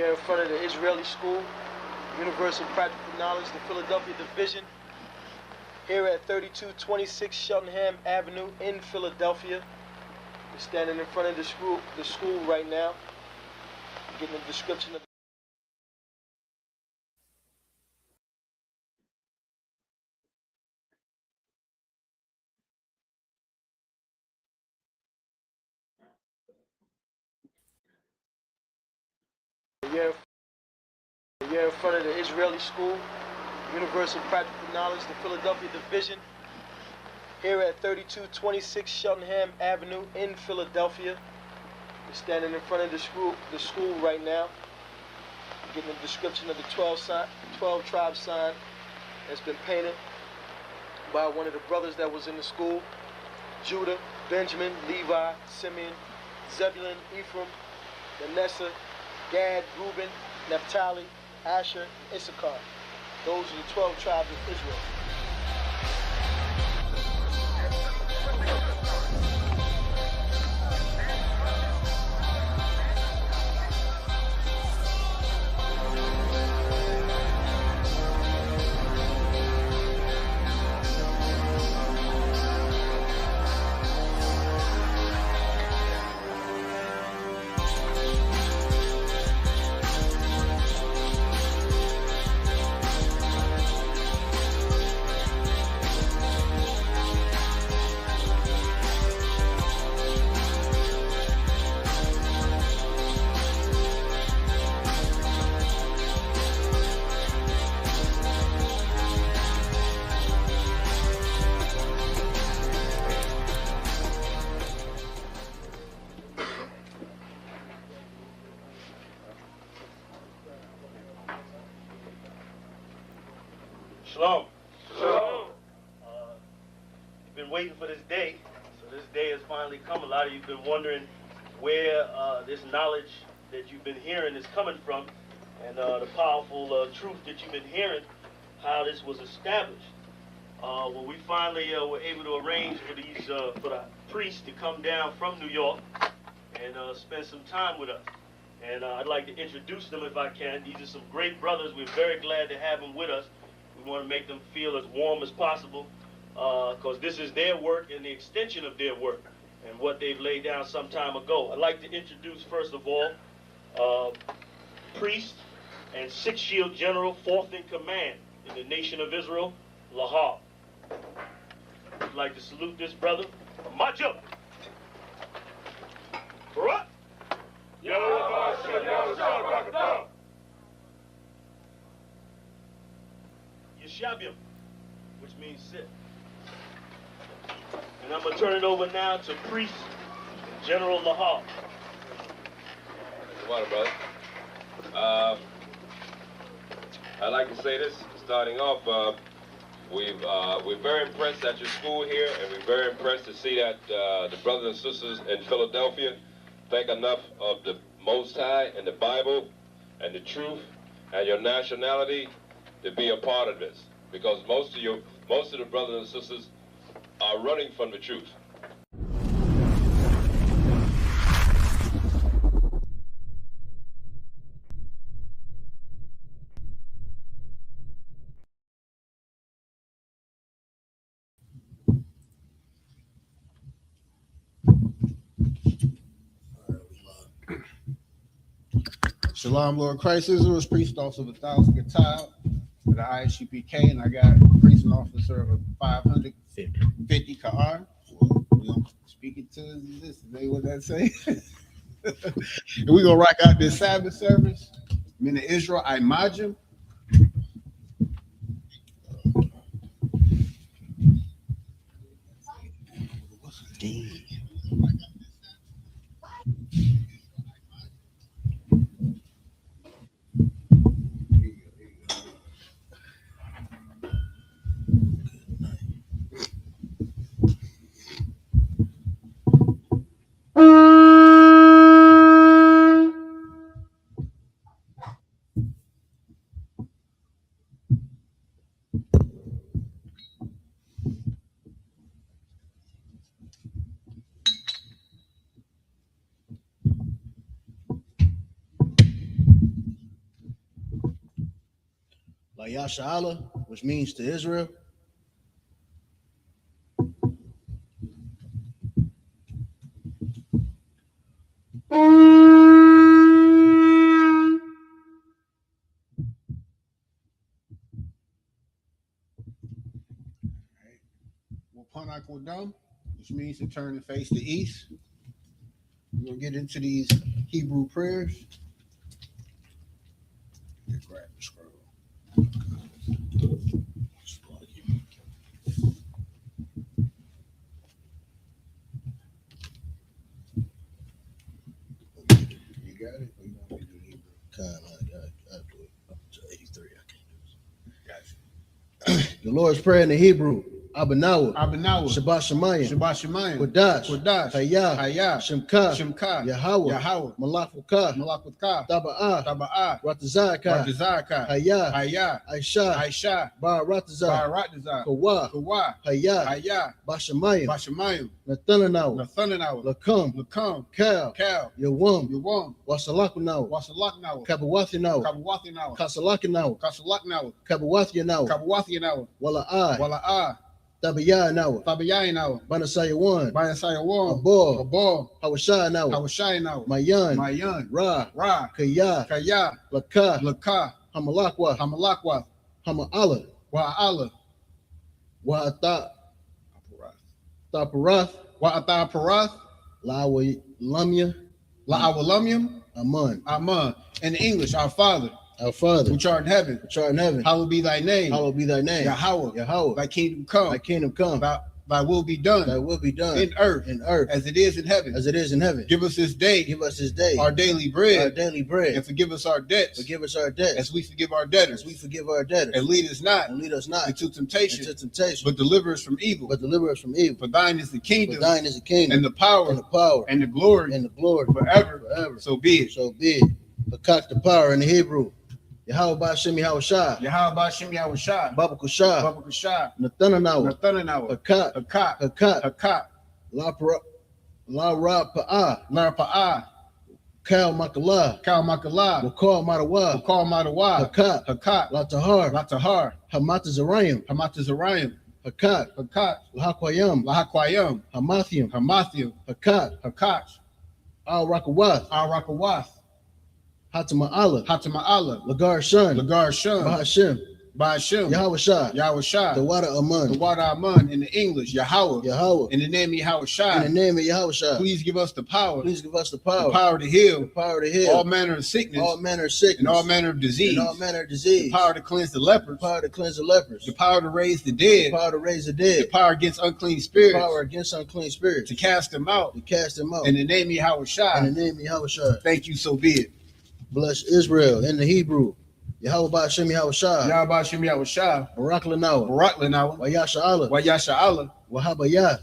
We're in front of the Israeli School, Universal Practical Knowledge, the Philadelphia Division, here at 3226 Cheltenham Avenue in Philadelphia. We're standing in front of the school right now, getting a description of We're in front of the Israeli School, Universal Practical Knowledge, the Philadelphia Division, here at 3226 Cheltenham Avenue in Philadelphia. We're standing in front of the school right now, getting a description of the 12 tribe sign that's been painted by one of the brothers that was in the school: Judah, Benjamin, Levi, Simeon, Zebulun, Ephraim, Manasseh, Gad, Reuben, Naphtali, Asher, and Issachar. Those are the 12 tribes of Israel. Shalom. Shalom. You've been waiting for this day, so this day has finally come. A lot of you have been wondering where this knowledge that you've been hearing is coming from, and the powerful truth that you've been hearing, how this was established. Well, we finally were able to arrange for the priests to come down from New York and spend some time with us. And I'd like to introduce them if I can. These are some great brothers. We're very glad to have them with us. We want to make them feel as warm as possible, because this is their work and the extension of their work and what they've laid down some time ago. I'd like to introduce, first of all, priest and Sixth Shield General, 4th in command in the nation of Israel, Lahab. I'd like to salute this brother. Macho! Barak! Yeshabim, which means sit. And I'm going to turn it over now to Priest General Lahab. Come on, brother. I'd like to say this, starting off, we're very impressed at your school here, and we're very impressed to see that the brothers and sisters in Philadelphia think enough of the Most High and the Bible and the truth and your nationality to be a part of this, because most of the brothers and sisters are running from the truth. Shalom, Lord Christ Israel's priest officer of 1,000 Gatal for the ISUPK, and I got a priest and officer of 550 Ka'ar. Well, we don't speak it to this. Is what that say? And we're gonna rock out this Sabbath service. Mina Israel, I Majim. by Yasha, which means to Israel. Wapanak Wadam, which means to turn and face the east. We're going to get into these Hebrew prayers. Grab the scroll. You got it? Or you want me to do Hebrew? I do it up to 83. I can't do it. The Lord's Prayer in the Hebrew. Abanawa, Shabbat Shemayim, Kodash, Hayah, Shemka, Yahweh, Malakutka, Taba'ah, Ratazaka, Hayah, Aisha, Baratazah, Kawa, Hayah, Bashamayim, Nathanawa, Lakam, Cal, Yawam, Wasalakanawa, Kabawathinawa, Kasalakanawa, Kabawathinawa, Wala'ah, Tabayanawa, Banasayawan, Abor, Hawashayanawa, Mayan, Ra, Kaya, Laka, Hamalakwa, Hama'ala, Wa'ata, Parath, La'awalamyam, Aman. In English, our Father, which art in heaven, hallowed be thy name, Yahweh, thy kingdom come, thy will be done, in earth, as it is in heaven. Give us this day, our daily bread, and forgive us our debts, as we forgive our debtors, and lead us not into temptation, but deliver us from evil. For thine is the kingdom, and the power, and the glory, forever. So be it. Hakak the power in the Hebrew. Yahweh Ba'Shem Yahushua. Baba Kushah. Nathanawa. Hakat. La Pa'ah. Kal Makalah. Wakal Madawa. Hakat. La Tahar. Hamatazarayim. Hakat. Lahakwayam. Hamathium. Hakat. Al Rakawath. Hatama'Allah, Lagar Shun, Bahashem, Yahushua, the water Aman, in the English, Yahweh, in the name of Yahushua, please give us the power, the power to heal, all manner of sickness, and all manner of disease, the power to cleanse the lepers, the power to raise the dead, the power against unclean spirits, to cast them out, in the name of Yahushua, thank you, so be it. Bless Israel in the Hebrew. Yahweh Ba'Shem Yahushua. Barak Lanawa. Wayasha Allah. Wahabayah.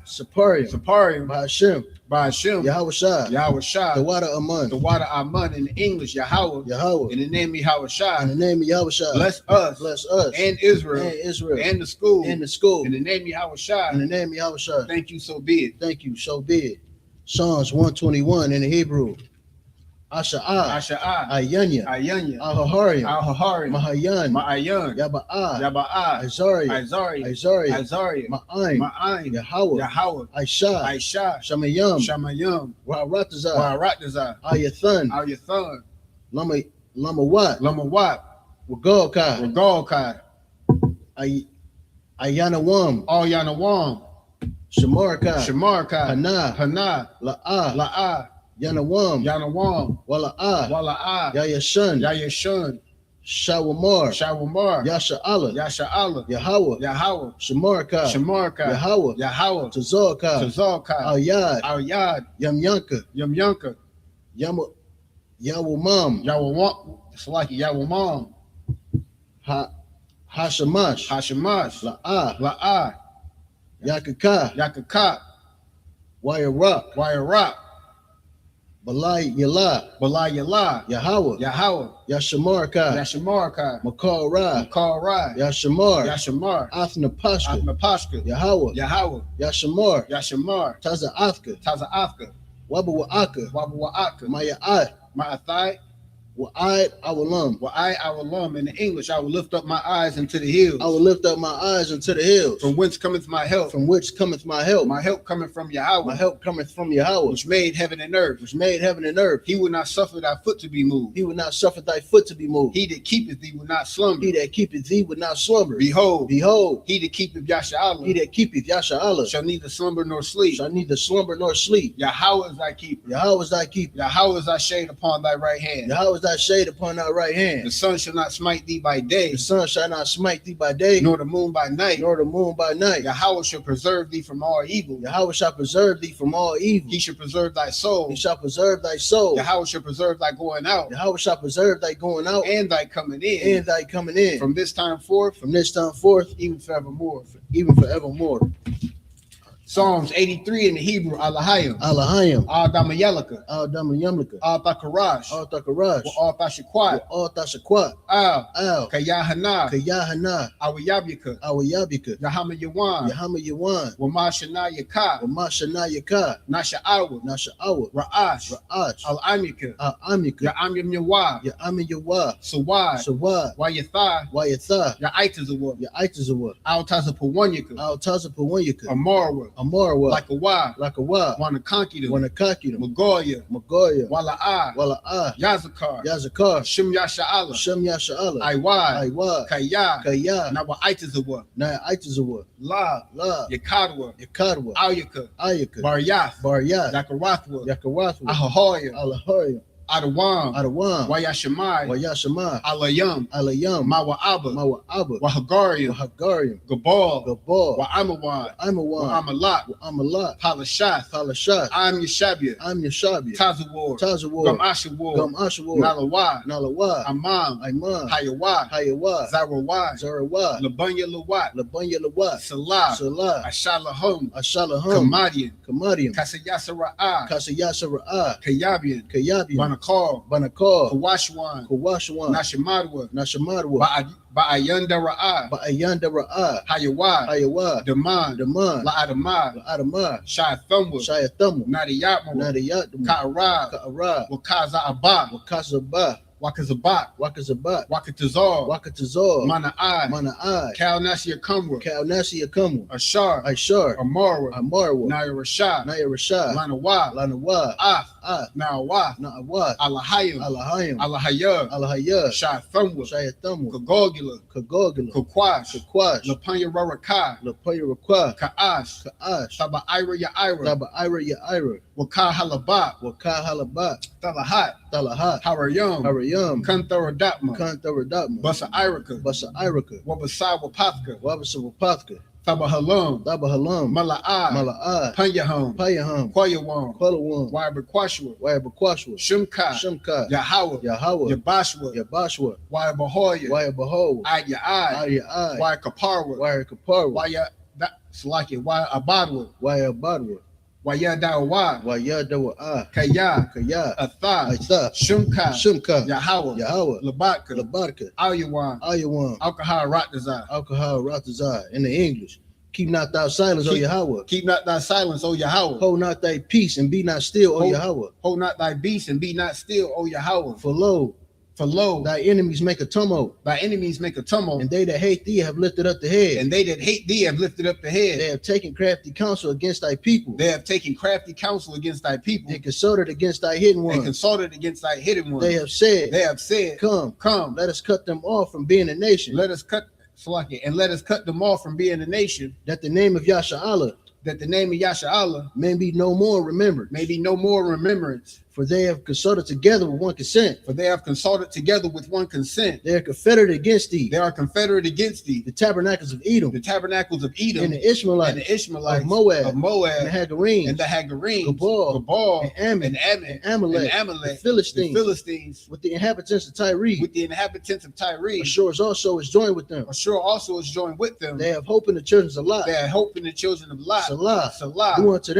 Saparium. Ba'Shem. Yahushua. The water Aman. In English, Yahweh. In the name of Yahushua. Bless us. And Israel. And the school. In the name of Yahushua. Thank you, so be it. Psalms 121 in the Hebrew. Asha'ah, Ayanya, Al-Haharim, Mahayan, Yaba'ah, Azari, Ma'ayin, Yahweh, Aisha, Shamayam, Wa'aratazah, Ayathan, Lamawat, Wagolkai, Ayanawam, Shamarka, Hana, La'ah, Yanawam, Wala'ah, Yayashun, Shawamar, Yasha Allah, Yahweh, Shamarka, Yahweh, Tazorka, Al-Yad, Yamyanka, Yawamam, it's like Yawamam, Hashamash, La'ah, Yakaka, Wire Balai Yala, Yahweh, Yashamarka, Makal Ra, Yashamar, Athna Pashka, Yahweh, Yashamar, Taza Afka, Wabu Wa'aka, Ma'athai, In the English, I will lift up my eyes into the hills. I will lift up my eyes into the hills. From whence cometh my help? From which cometh my help? My help cometh from Yahweh. My help cometh from Yahweh, which made heaven and earth. which made heaven and earth. He will not suffer thy foot to be moved. He will not suffer thy foot to be moved. He that keepeth thee will not slumber. He that keepeth thee will not slumber. Behold, he that keepeth Yasha'Allah. He that keepeth Yasha'Allah shall neither slumber nor sleep. Shall neither slumber nor sleep. Yahweh is thy keeper. Yahweh is thy keeper. Yahweh is thy shade upon thy right hand. Yahweh is thy shade upon thy right hand. The sun shall not smite thee by day. The sun shall not smite thee by day, nor the moon by night. Nor the moon by night. Yahweh shall preserve thee from all evil. Yahweh shall preserve thee from all evil. He shall preserve thy soul. He shall preserve thy soul. Yahweh shall preserve thy going out. Yahweh shall preserve thy going out, and thy coming in. And thy coming in. From this time forth. From this time forth. Even forevermore. Even forevermore. Psalms 83 in the Hebrew, Alahayim. Alahayim. Al-Damayalaka. Al-Damayamlaka. Al-Thakarash. Al-Thakarash. Al-Tashakwat. Al-Tashakwat. Al. Kayahana. Kayahana. Awayabika. Awayabika. Yahama Yawan. Yahama Yawan. Wamashana Yaka. Wamashana Yaka. Nasha'awa. Nasha'awa. Ra'ash. Ra'ash. Al-Amika. Al-Amika. Ya'amyam Yawa. Ya'amyam Yawa. Sawad. Sawad. Wayatha. Wayatha. Ya'aitazawa. Ya'aitazawa. Al-Tazapawanyaka. Al-Tazapawanyaka. Amarwa. Amarwa. Like a wa. Like a wa. Wanakankida. Wanakakida. Magoya. Magoya. Wala'a. Wala'a. Yazakar. Yazakar. Shem Yasha'Allah. Shem Yasha'Allah. Aiwa. Aiwa. Kaya. Kaya. Nawaitazawa. Na'aitazawa. La. La. Yakadwa. Yakadwa. Ayaka. Ayaka. Baryath. Baryath. Yakarathwa. Yakarathwa. Ahahoya. Alahoya. Adawam. Adawam. Wayashamai. Wayashamai. Alayam. Alayam. Mawa'aba. Mawa'aba. Wahagarium. Wahagarium. Gabal. Gabal. Wa'amawan. Amawan. Wa'amalat. Wa'amalat. Palashath. Palashath. I'm Yeshabia. I'm Yeshabia. Tazawar. Tazawar. Gum Ashawar. Gum Ashawar. Nalawa. Nalawa. Amam. Imam. Hayawa. Hayawa. Zarawai. Zarawai. Labanya Lawat. Labanya Lawat. Salah. Salah. Ashalahum. Ashalahum. Kamadian. Kamadian. Kasayasara'ah. Kasayasara'ah. Kayabian. Kayabian. Banakar. Banakar. Kawashwan. Kawashwan. Nashamadwa. Nashamadwa. Ba'ayanda Ra'ah. Ba'ayanda Ra'ah. Hayawa. Hayawa. Daman. Daman. La'adamah. La'adamah. Shayathumwa. Shayathumwa. Nadiyatma. Nadiyatma. Ka'arab. Ka'arab. Wakaza'abah. Wakazabah. Wakazabat. Wakazabat. Wakatazar. Wakatazar. Mana'ai. Mana'ai. Kalnashia Kumra. Kalnashia Kumra. Ashar. Ashar. Amarwa. Amarwa. Naya Rashad. Naya Rashad. Lanawa. Lanawa. Na'awa. Na'awa. Alahayim. Alahayim. Alahayah. Alahayah. Shayathumwa. Shayathumwa. Kagogula. Kagogula. Kakwash. Kakwash. Lapanya Rarakai. Lapaya Rakwa. Ka'ash. Ka'ash. Taba Ira Ya'ira. Taba Ira Ya'ira. Wakah Halabat. Wakah Halabat. Talahat. Talahat. Harayam. Harayam. Kantharadatma. Kantharadatma. Basa Irika. Basa Irika. Wabasai Wapathka. Wabasa Wapathka. Tabahalam. Tabahalam. Mala'ai. Mala'ai. Panyaham. Payaham. Quayawam. Qualawam. Wabaquashwa. Wabaquashwa. Shimkai. Shimkai. Yahweh. Yahweh. Yabashwa. Yabashwa. Wabahoya. Wabaho. Ayai. Ayai. Wakaparwa. Wakaparwa. Waya. That's like it. Abadwa. Abadwa. Wayadawa. Wayadawa. Kaya. Kaya. Atha. Atha. Shimkai. Shimkai. Yahweh. Yahweh. Labatka. Labatka. Ayawan. Ayawan. Alcohol Ratazai. Alcohol Ratazai. In the English. Keep not thy silence, O Yahweh. Keep not thy silence, O Yahweh. Hold not thy peace and be not still, O Yahweh. Hold not thy beast and be not still, O Yahweh. For lo, thy enemies make a tumult. Thy enemies make a tumult. And they that hate thee have lifted up the head. And they that hate thee have lifted up the head. They have taken crafty counsel against thy people. They have taken crafty counsel against thy people. They consulted against thy hidden ones. They consulted against thy hidden ones. They have said, Come, let us cut them off from being a nation. Let us cut them off from being a nation. That the name of Yasha'Allah. May be no more remembered. May be no more remembrance. For they have consulted together with one consent. They are confederate against thee. The tabernacles of Edom. And the Ishmaelites. Of Moab. And the Hagarenes. Gabal. And Amalek. The Philistines. With the inhabitants of Tyre. Ashur also is joined with them. They have hope in the children of Lot. Salah. Do unto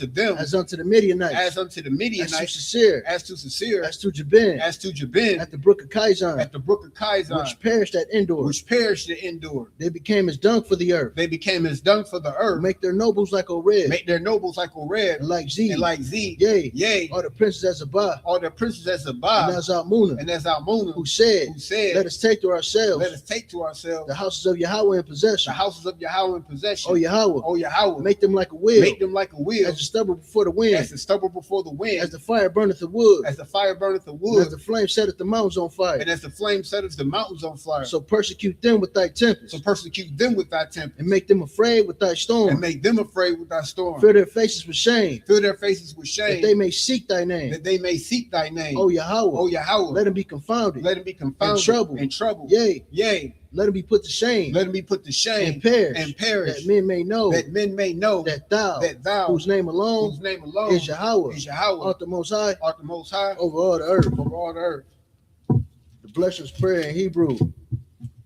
them. As unto the Midianites. sincere, as to sincere, as to Jabin, as to Jabin, at the brook of Kaizen, at the brook of Kaizen, which perished at Endor, which perished at Endor. They became as dung for the earth. They became as dung for the earth. Make their nobles like Oreb, Make their nobles like Oreb, and like Z, and like Z. Yea, all the princes as Zabah, all the princes as Zabah, and as Almunah, and as Almunah, who said, let us take to ourselves, the houses of Yahweh in possession. The houses of Yahweh in possession. O Yahweh, O Yahweh, make them like a wheel, make them like a wheel, as the stubble before the wind, as the stubble before the wind, as the fire burneth the wood, as the fire burneth the wood, and as the flame setteth the mountains on fire, and as the flame setteth the mountains on fire. So persecute them with thy tempest, and make them afraid with thy storm, and make them afraid with thy storm. Fill their faces with shame, that they may seek thy name, O Yahweh, O Yahweh, let them be confounded, in trouble, yea, let them be put to shame, and perish, that men may know that thou, whose name alone is Yahweh, art the most high, over all the earth. The blessings prayer in Hebrew.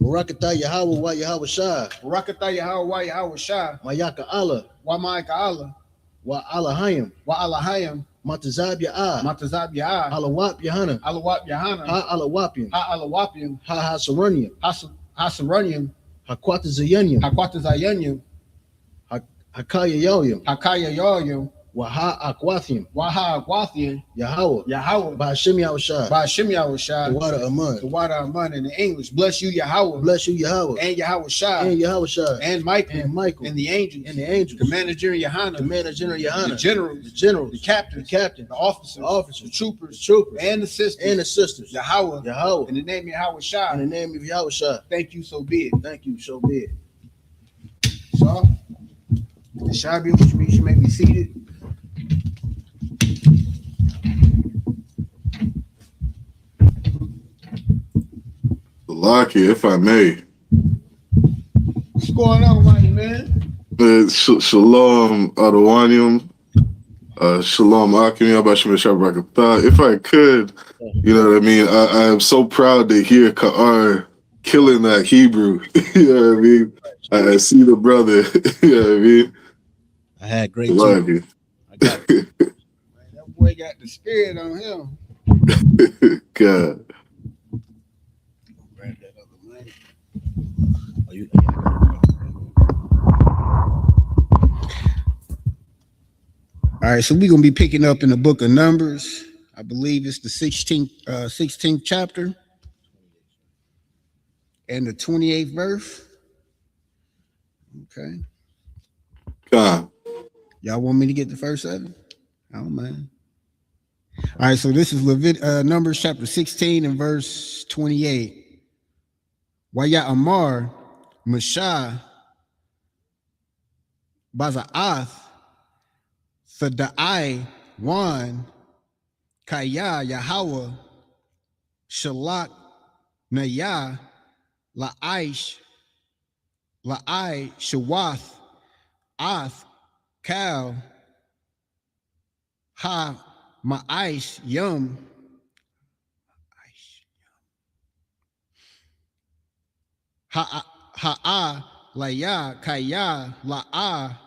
Barakatah Yahweh wa Yahweh Shah. Barakatah Yahweh wa Yahweh Shah. Mayaka Allah. Wa Ma'aka Allah. Wa Allahayim. Wa Allahayim. Matazab Ya'ah. Matazab Ya'ah. Alawap Yahana. Alawap Yahana. Ha Alawapium. Ha Alawapium. Ha Hasarunium. Hasarunium. Hakwata Zayunium. Hakwata Zayunium. Hakaya Yoyum. Hakaya Yoyum. Waha Akwathium. Waha Akwathium. Yahweh. Ba'ashim Yahushua. Ba'ashim Yahushua. The water Aman. The water Aman in the English. Bless you, Yahweh. Bless you, Yahweh. And Yahushua. And Yahushua. And Michael. And Michael. And the angels. And the angels. Commander General Yohana. Commander General Yohana. The generals. The generals. The captains. The captains. The officers. The officers. The troopers. The troopers. And the sisters. And the sisters. Yahweh. Yahweh. In the name of Yahushua. In the name of Yahushua. Thank you, so be it. Thank you, so be it. So, the Shabbat, which you may be seated. Lucky, if I may. What's going on, Whitey, man? Shalom Adawanium. Shalom Akim. If I could, you know what I mean? I am so proud to hear Ka'ar killing that Hebrew. You know what I mean? I see the brother. You know what I mean? I had great Lucky. That boy got the spirit on him. God. All right, so we're gonna be picking up in the book of Numbers. I believe it's the 16th chapter and the 28th verse. Okay. God. Y'all want me to get the first 7? I don't mind. All right, so this is Numbers chapter 16 and verse 28. Waya Amar Mashah Baza'ath Thadai Wan Kaya Yahweh Shalak Naya La'ai Shawath Ath Kal Ha Ma'aish Yum Ha'a Laya Kaya La'a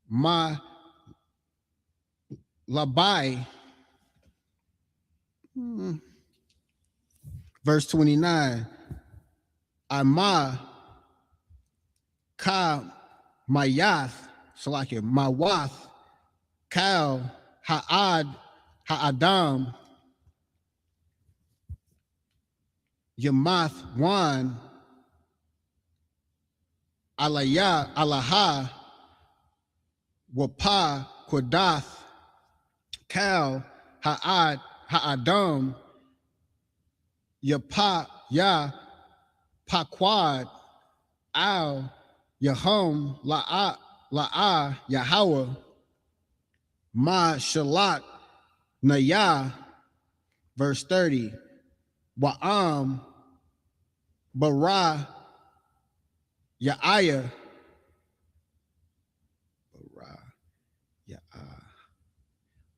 Ma Labai. Verse 29. Ama Ka Mayath Salakia Mawath Kal Ha'adam Yamath Wan Alaya Alaha Wapa Kodath Kal Ha'adam Yapa Ya Paquad Al Yahom La'a Yahweh Ma Shalak Naya. Verse 30. Wa'am Bara Ya'aya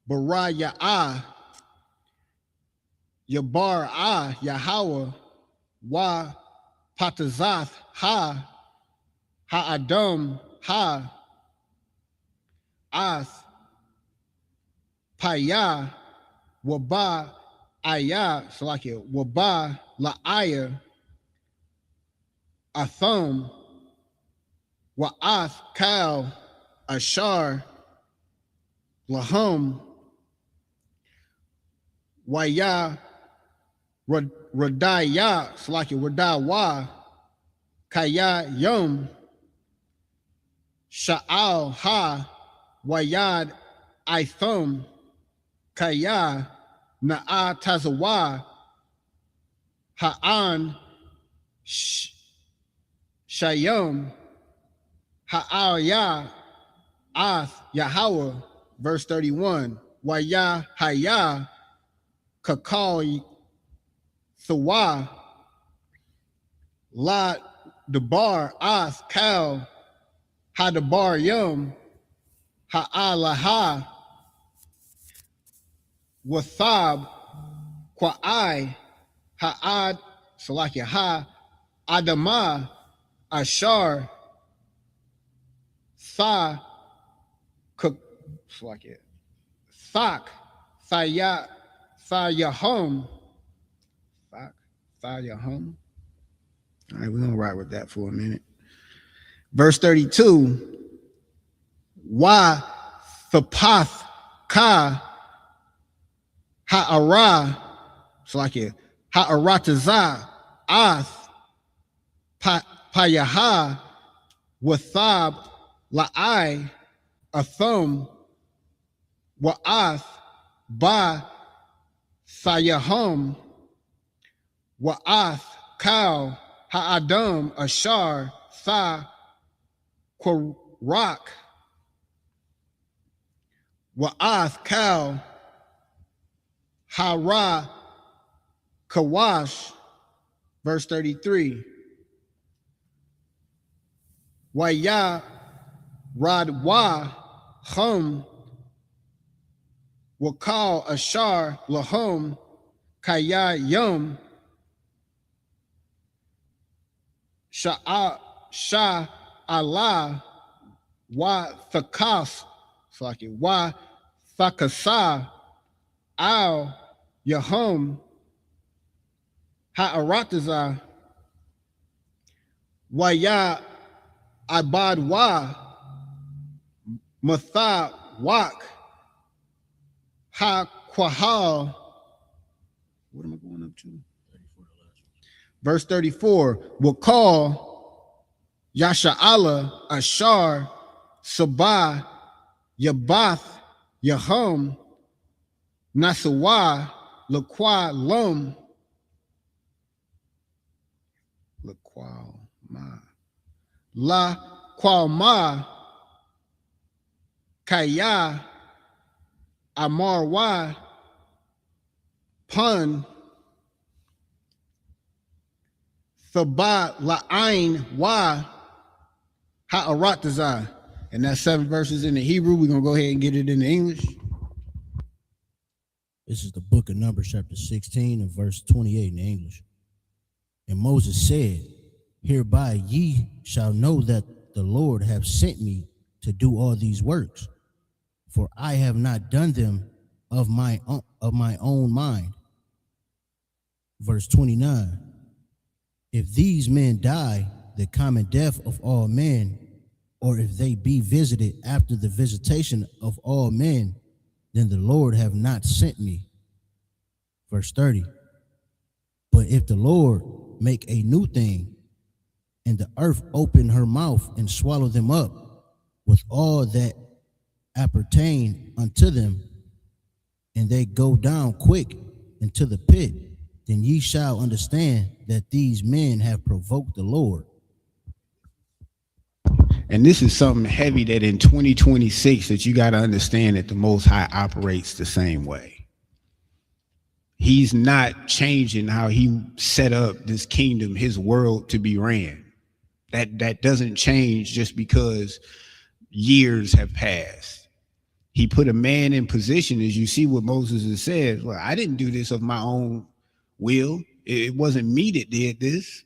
Bara Ya'ah Yabar Yahweh Wa Patazath Ha'adam Ath Paya Waba Aya Salakia Waba La'aya Atham Wa'ath Kal Ashar Lahum Waya Radaya Salakia Radawa Kaya Yom Sha'al Ha Wayad Itham Kaya Na'a Tazawa Ha'an Shayom Ha'al Ath Yahweh, verse 31. Waya Haya Kakal Thawa La Debar Ath Kal Hadabar Yom Ha'alaha Wathab Kwa'ai Ha'ad Salakia Ha Adama Ashar Tha Salakia Thak Thayahum Thayahum. All right, we're gonna ride with that for a minute. Verse 32. Wa Thapath Ka Ha'ara Salakia Ha'arataza Ath Payaha Wathab La'ai Athum Wa'ath Ba Sayahum Wa'ath Kal Ha'adam Ashar Tha Kwarak Wa'ath Kal Hara Kawash, verse 33. Waya Radwa Hum Wakal Ashar Lahum Kaya Yum Shah Allah Wa Thakas Wa Thakasa Al Yahum Ha'arataza Waya Abad Wa Matha Wak Ha Quahal. What am I going up to? Verse 34. Will call Yasha'ala Ashar Sabah Yabath Yahum Nasawa Laqua Lum Laqua Ma La Qualma Kaya Amar Wa Pun Thaba La'ain Wa Ha'aratazah. And that's 7 verses in the Hebrew. We're going to go ahead and get it in the English. This is the book of Numbers, chapter 16 and verse 28 in English. And Moses said, hereby ye shall know that the Lord hath sent me to do all these works, for I have not done them of my own mind. Verse 29. If these men die the common death of all men, or if they be visited after the visitation of all men, then the Lord have not sent me. Verse 30. But if the Lord make a new thing, and the earth open her mouth and swallow them up with all that appertain unto them, and they go down quick into the pit, then ye shall understand that these men have provoked the Lord. And this is something heavy that in 2026 that you got to understand that the Most High operates the same way. He's not changing how he set up this kingdom, his world to be ran. That doesn't change just because years have passed. He put a man in position, as you see what Moses has said. Well, I didn't do this of my own will. It wasn't me that did this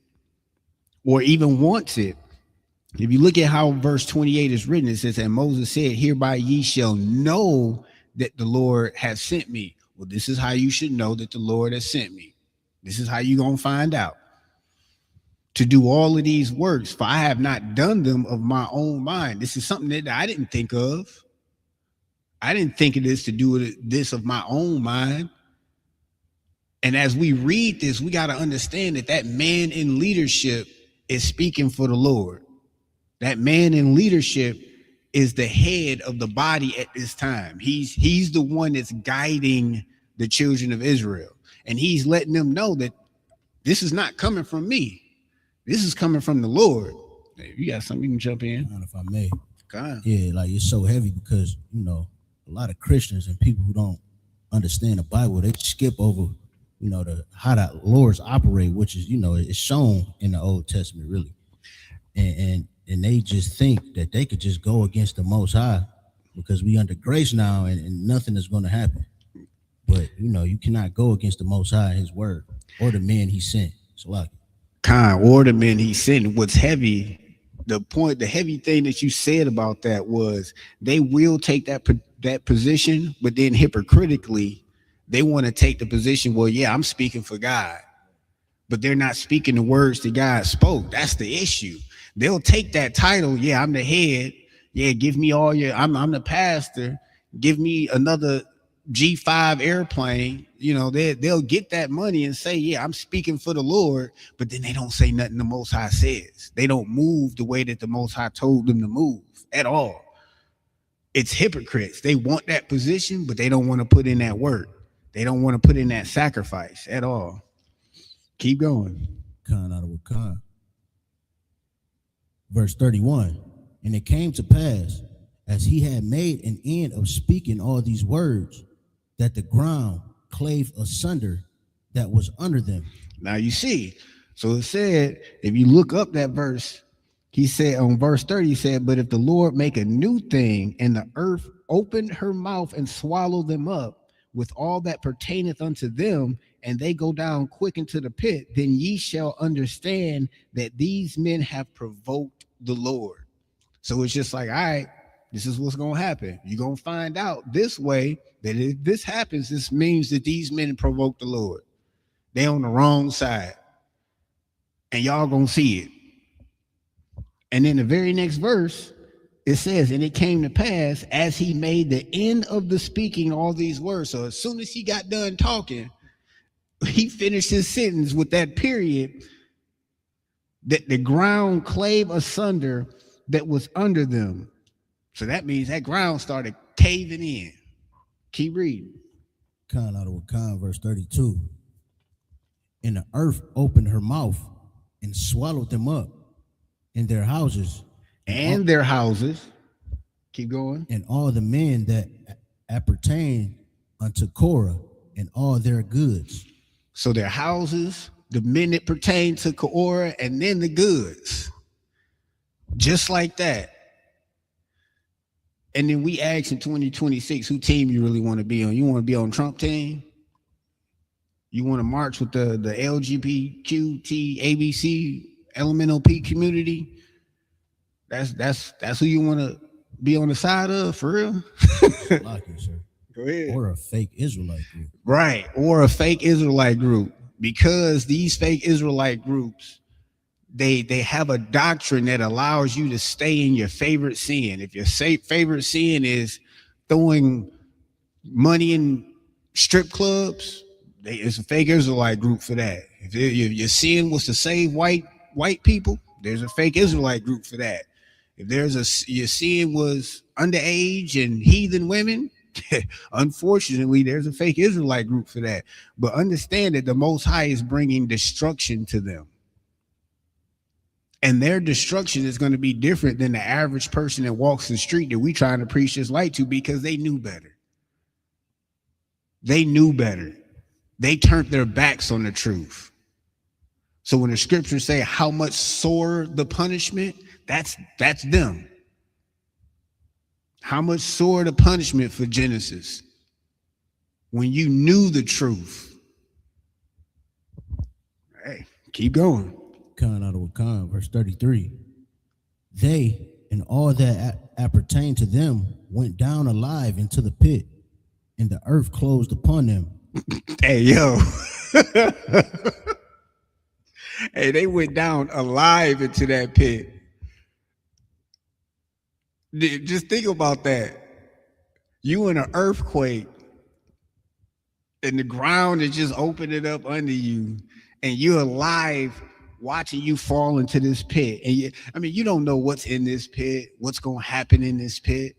or even wants it. If you look at how verse 28 is written, it says, and Moses said, hereby ye shall know that the Lord has sent me. Well, this is how you should know that the Lord has sent me. This is how you're going to find out. To do all of these works, for I have not done them of my own mind. This is something that I didn't think of. I didn't think of this to do this of my own mind. And as we read this, we got to understand that man in leadership is speaking for the Lord. That man in leadership is the head of the body at this time. He's the one that's guiding the children of Israel. And he's letting them know that this is not coming from me. This is coming from the Lord. Hey, you got something you can jump in? If I may. God. Yeah, like it's so heavy because, a lot of Christians and people who don't understand the Bible, they skip over, how the Lords operate, which is, it's shown in the Old Testament, really. And they just think that they could just go against the Most High because we under grace now and nothing is going to happen. But, you cannot go against the Most High, his word, or the men he sent. So like or the men he sent. What's heavy, the heavy thing that you said about that was they will take that position, but then hypocritically, they want to take the position, well, yeah, I'm speaking for God, but they're not speaking the words that God spoke. That's the issue. They'll take that title, yeah, I'm the head, yeah, give me all your, I'm the pastor, give me another G5 airplane, they'll get that money and say, yeah, I'm speaking for the Lord, but then they don't say nothing the Most High says. They don't move the way that the Most High told them to move at all. It's hypocrites. They want that position, but they don't want to put in that work. They don't want to put in that sacrifice at all. Keep going. Khan out of Khan. Verse 31, and it came to pass, as he had made an end of speaking all these words, that the ground clave asunder that was under them. Now you see, so it said, if you look up that verse, he said on verse 30, he said, but if the Lord make a new thing, and the earth opened her mouth and swallowed them up with all that pertaineth unto them, and they go down quick into the pit, then ye shall understand that these men have provoked the Lord. So it's just like, all right, this is what's going to happen. You're going to find out this way that if this happens, this means that these men provoke the Lord. They on the wrong side. And y'all going to see it. And then the very next verse, it says, and it came to pass as he made the end of the speaking all these words. So as soon as he got done talking, he finished his sentence with that period, that the ground clave asunder that was under them. So that means that ground started caving in. Keep reading. Khan out of Khan, verse 32. And the earth opened her mouth and swallowed them up in their houses. And their houses. Keep going. And all the men that appertain unto Korah and all their goods. So their houses, the men that pertain to Korah, and then the goods. Just like that. And then we ask in 2026, who team you really want to be on? You want to be on Trump team? You want to march with the LGBTQ, ABC, LMNOP community? That's who you want to be on the side of, for real? Like it, sir. Go ahead. Or a fake Israelite group. Right, or a fake Israelite group. Because these fake Israelite groups, they have a doctrine that allows you to stay in your favorite sin. If your favorite sin is throwing money in strip clubs, it's a fake Israelite group for that. If your sin was to save white people, there's a fake Israelite group for that. If your sin was underage and heathen women, unfortunately, there's a fake Israelite group for that. But understand that the Most High is bringing destruction to them. And their destruction is going to be different than the average person that walks the street that we trying to preach this light to, because they knew better. They knew better. They turned their backs on the truth. So when the scriptures say how much sore the punishment, that's them. How much sore the punishment for Genesis when you knew the truth. Hey, keep going. Khan out of Khan, verse 33. They and all that appertained to them went down alive into the pit, and the earth closed upon them. Hey, yo. Hey, they went down alive into that pit. Just think about that. You in an earthquake, and the ground is just opening up under you, and you're alive watching you fall into this pit. And you don't know what's in this pit, what's going to happen in this pit.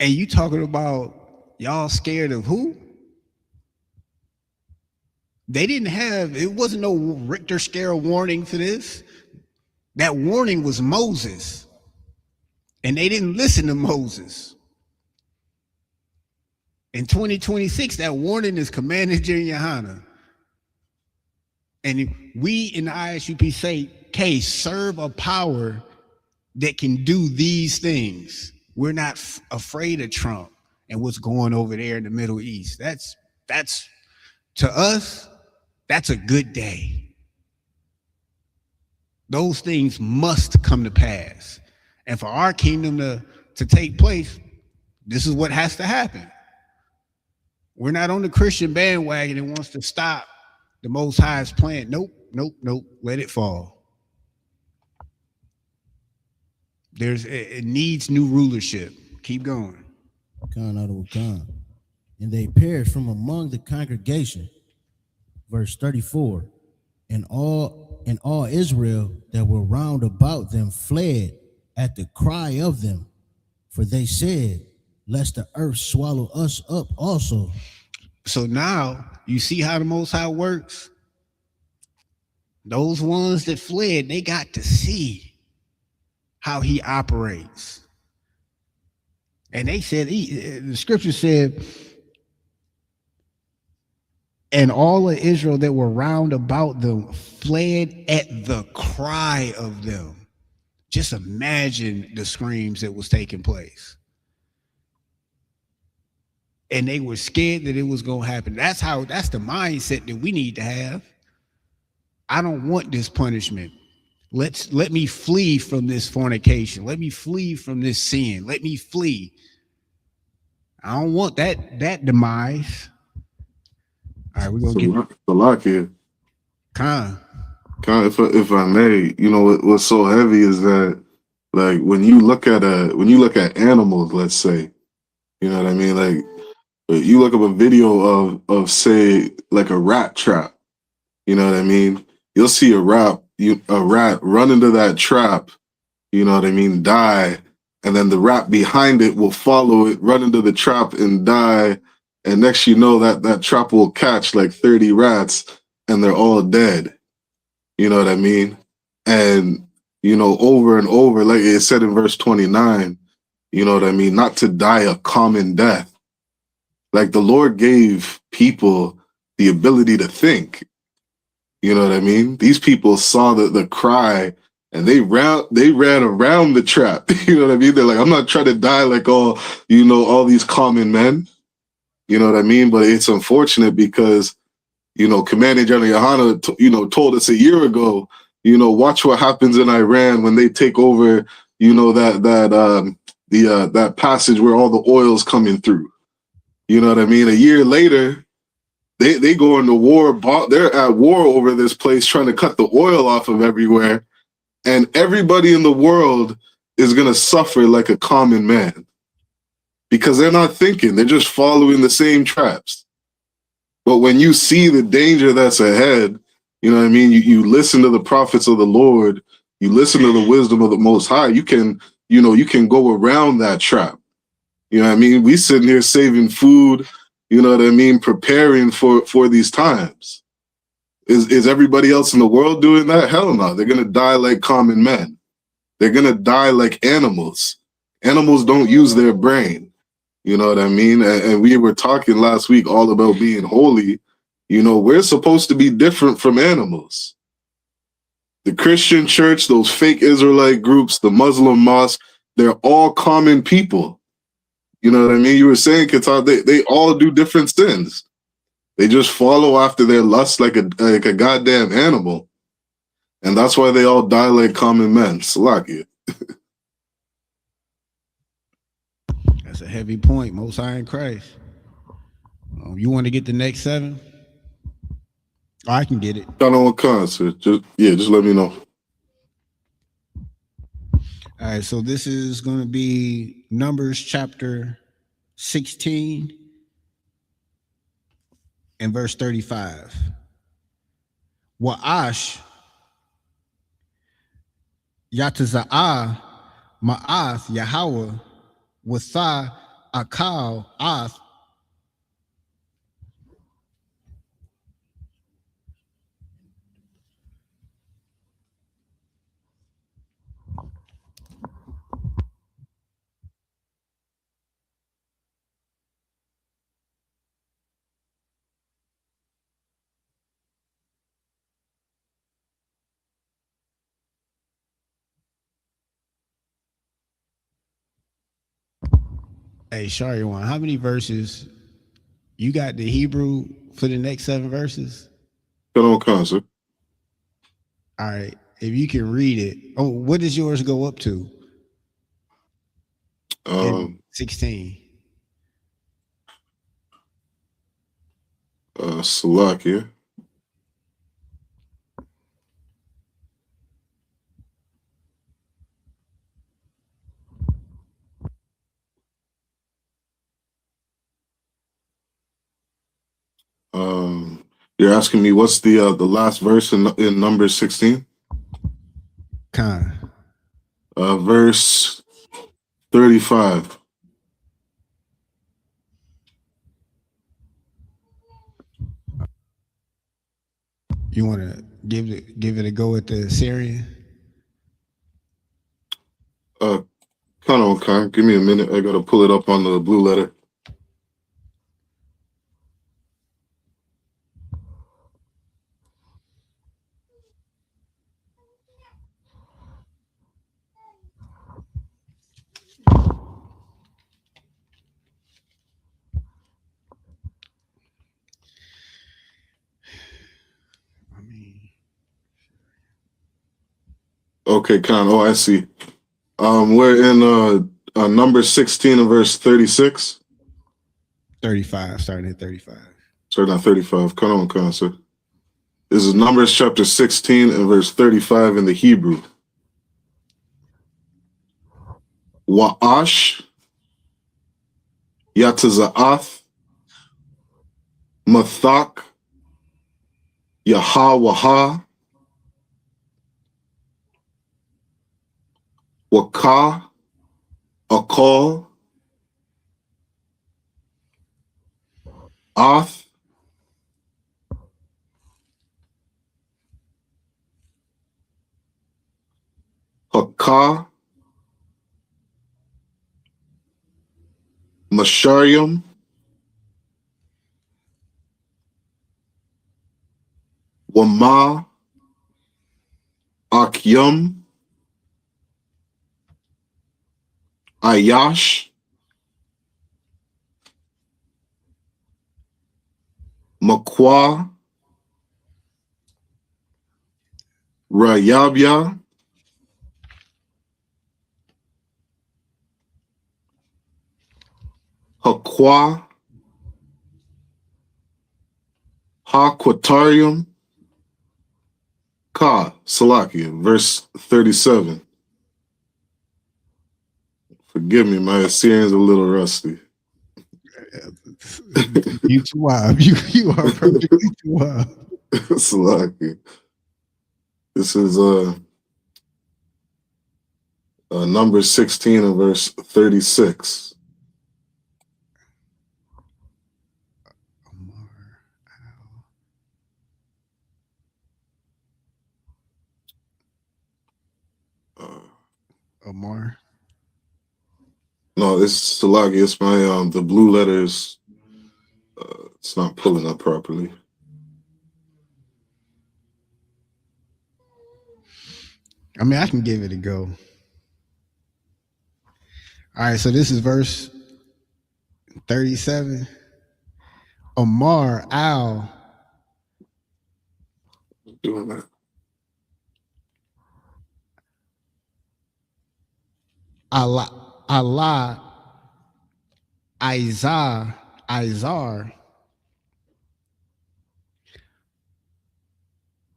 And you talking about y'all scared of who? They didn't have, it wasn't no Richter scale warning for this. That warning was Moses. And they didn't listen to Moses. In 2026, that warning is commanded in Johanna. And we in the ISUPK serve a power that can do these things. We're not afraid of Trump and what's going over there in the Middle East. That's to us, that's a good day. Those things must come to pass. And for our kingdom to take place, this is what has to happen. We're not on the Christian bandwagon that wants to stop the Most High's plan. Nope. Let it fall. It needs new rulership. Keep going. And they perished from among the congregation. Verse 34. And all Israel that were round about them fled at the cry of them, for they said, lest the earth swallow us up also. So now you see how the Most High works? Those ones that fled, they got to see how he operates. And they said, the scripture said, and all of Israel that were round about them fled at the cry of them. Just imagine the screams that was taking place. And they were scared that it was going to happen. That's the mindset that we need to have. I don't want this punishment. Let me flee from this fornication. Let me flee from this sin. Let me flee. I don't want that demise. All right, we're gonna get the lock here. Khan, if I may, what's so heavy is that, like, when you look at animals, let's say, you know what I mean, like, you look up a video of say like a rat trap, you know what I mean, you'll see a rat run into that trap, you know what I mean, die, and then the rat behind it will follow it, run into the trap and die, and next you know that trap will catch like 30 rats and they're all dead. You know what I mean? And, over and over, like it said in verse 29, you know what I mean? Not to die a common death. Like the Lord gave people the ability to think. You know what I mean? These people saw the cry and they ran around the trap. You know what I mean? They're like, I'm not trying to die like all these common men. You know what I mean? But it's unfortunate because, Commander General Yohana, told us a year ago, watch what happens in Iran when they take over, that passage where all the oil's coming through. You know what I mean? A year later, they go into war. They're at war over this place, trying to cut the oil off of everywhere. And everybody in the world is going to suffer like a common man because they're not thinking. They're just following the same traps. But when you see the danger that's ahead, you know what I mean? You listen to the prophets of the Lord. You listen to the wisdom of the Most High. You can go around that trap. You know what I mean? We sitting here saving food, you know what I mean? Preparing for these times. Is everybody else in the world doing that? Hell no. They're going to die like common men. They're going to die like animals. Animals don't use their brain. You know what I mean? And we were talking last week all about being holy. We're supposed to be different from animals. The Christian church, those fake Israelite groups, the Muslim mosque, they're all common people. You know what I mean? You were saying, Qatar, they all do different sins. They just follow after their lust like a goddamn animal. And that's why they all die like common men. Salakia. That's a heavy point. Most High in Christ. You want to get the next 7? I can get it. Got on concert. Just let me know. All right, so this is going to be Numbers chapter 16 and verse 35. Wa'ash Yataza'ah Ma'ath Yahweh Watha Akal Ath. Hey, Shariwan, how many verses you got? The Hebrew for the next 7 verses? Got on concert. All right, if you can read it. Oh, what does yours go up to? 16. Salakia. You're asking me what's the last verse in Numbers 16? Verse 35. You want to give it a go at the Syrian? Kind of okay. Give me a minute. I gotta pull it up on the blue letter. Okay, Khan. Oh, I see. We're in number 16 and verse 36. 35, starting at 35. Starting at 35. Come on, Khan, sir. This is Numbers chapter 16 and verse 35 in the Hebrew. Wa'ash Yataza'ath Mathak Yahawaha Waka Akal Ath Haka Mashariam Wama Akyam Ayash Makwa Rayabya Hakwa Haquatarium Ka Salakia, verse 37. Forgive me, my Assyrian's a little rusty. You too wild. You are perfectly too wild. Salakia. This is number 16 and verse 36. Omar. No, it's Salakia. It's my the blue letters. It's not pulling up properly. I mean, I can give it a go. All right, so this is verse 37. Omar Al Doing that. Allah Izar,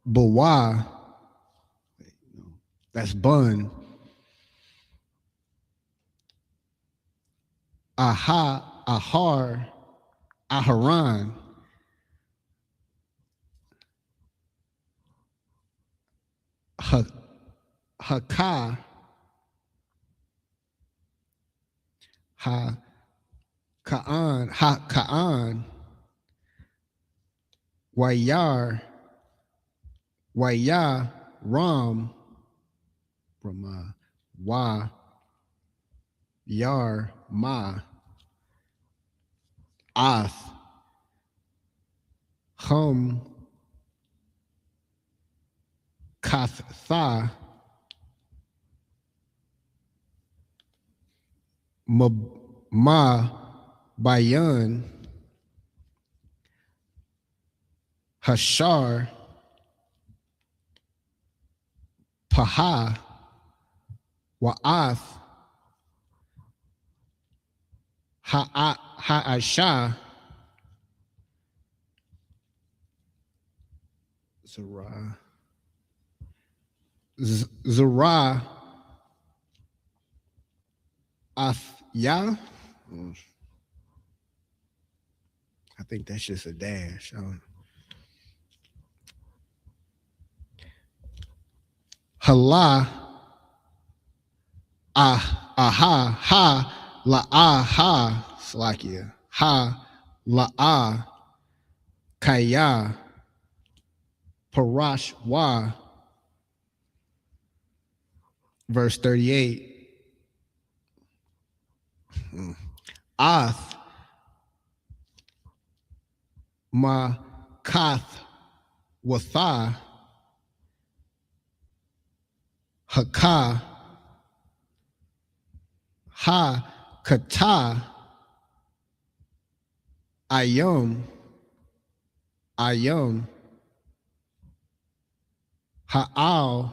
Bawa, that's Bun, Ahar, Aharon, Hakah, Ka'an, Wayar, Ram, from Wa, Yar, Ma, Ath, Hum, Kath, Ma, Bayan, Hashar, Paha, Wa'ath, Ha'asha, Zerah, Athya. I think that's just a dash. Hala, La'aha, Slakia, La'a, Kaya, Parashwa, verse 38. Ath, Kath, Watha, Hakah, Kata, Ayum, Ha'al,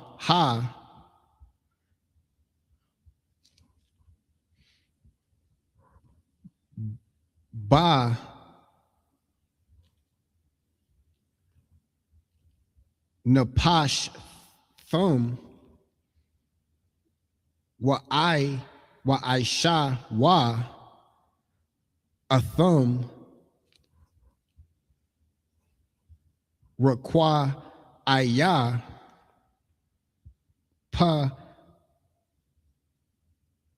Ba, Napash, Thum, Wa'aisha, Athum, Rakwa, Ayah, Pa,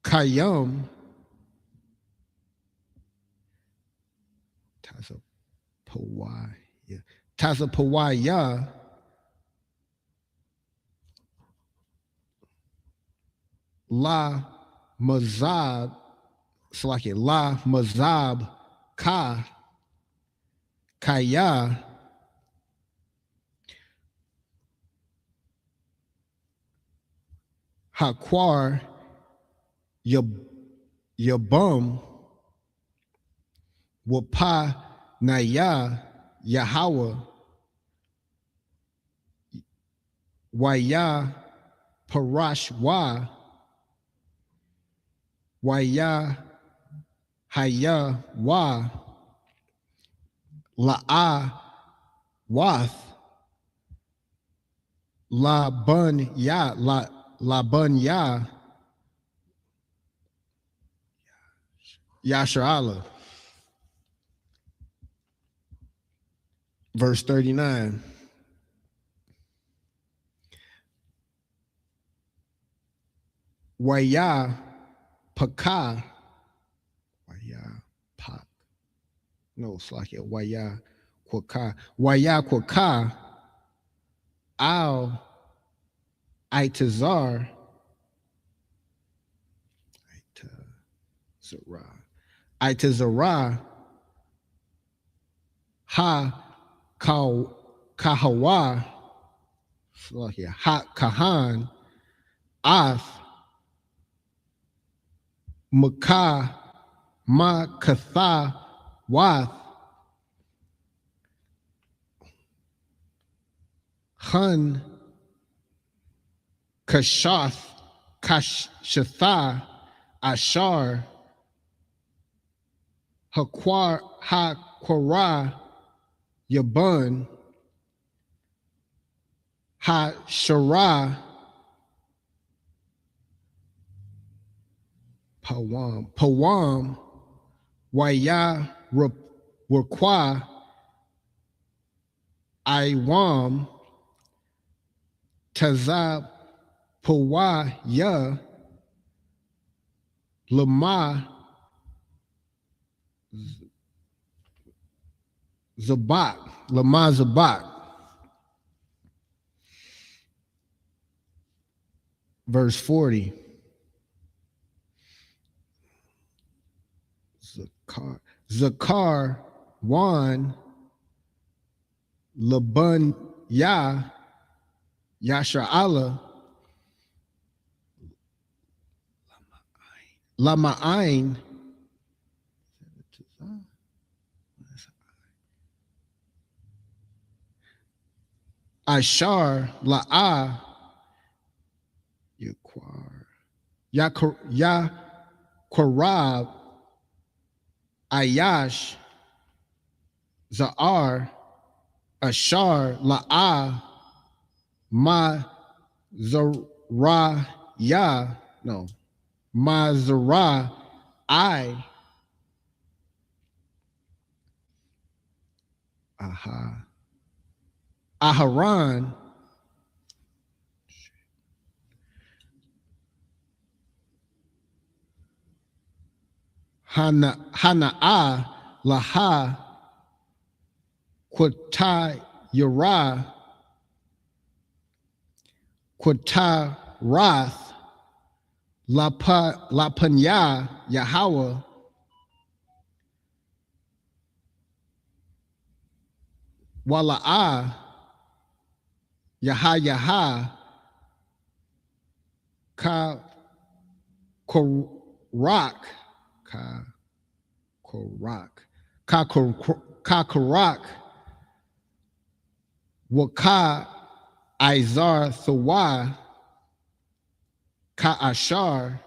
Kayum, Tazapawaya, La Mazab, Salaki, La Mazab, Kaya, Hakwar, Yabum, Wapa, Naya, Yahweh, Waya, Parashwa, Waya, Haya, La'a, Wath, La Bun Ya, La Bun Ya, Yasharala. Verse 39. Waya Paka. Waya Pak. No, it's like it. Waya Kwaka. Waya Kwaka. Al Itazar. Itazara. Kahawa. It's like it. Ha Kahan. Ath. Makah. Ma Katha. Wath. Hun, Kashath, Kashatha, Ashar, Hakwara Yabun, Hashara Pawam, Waya Rakwa, Iwam, Tazab Pawaya, Lama Zabak. Verse 40. Zakar Wan Laban Yasha'ala Lama'ain Ashar La'a Yakorab Ayash Za'ar Ashar La'a Ma Zaraya no Ma Zara I Aharon Hana'a Laha Quata Yara Quata Rath Lapanya Yahweh Wala'a Yaha Ka Korak Ka Korak Waka Izar Thawa Ka Ashar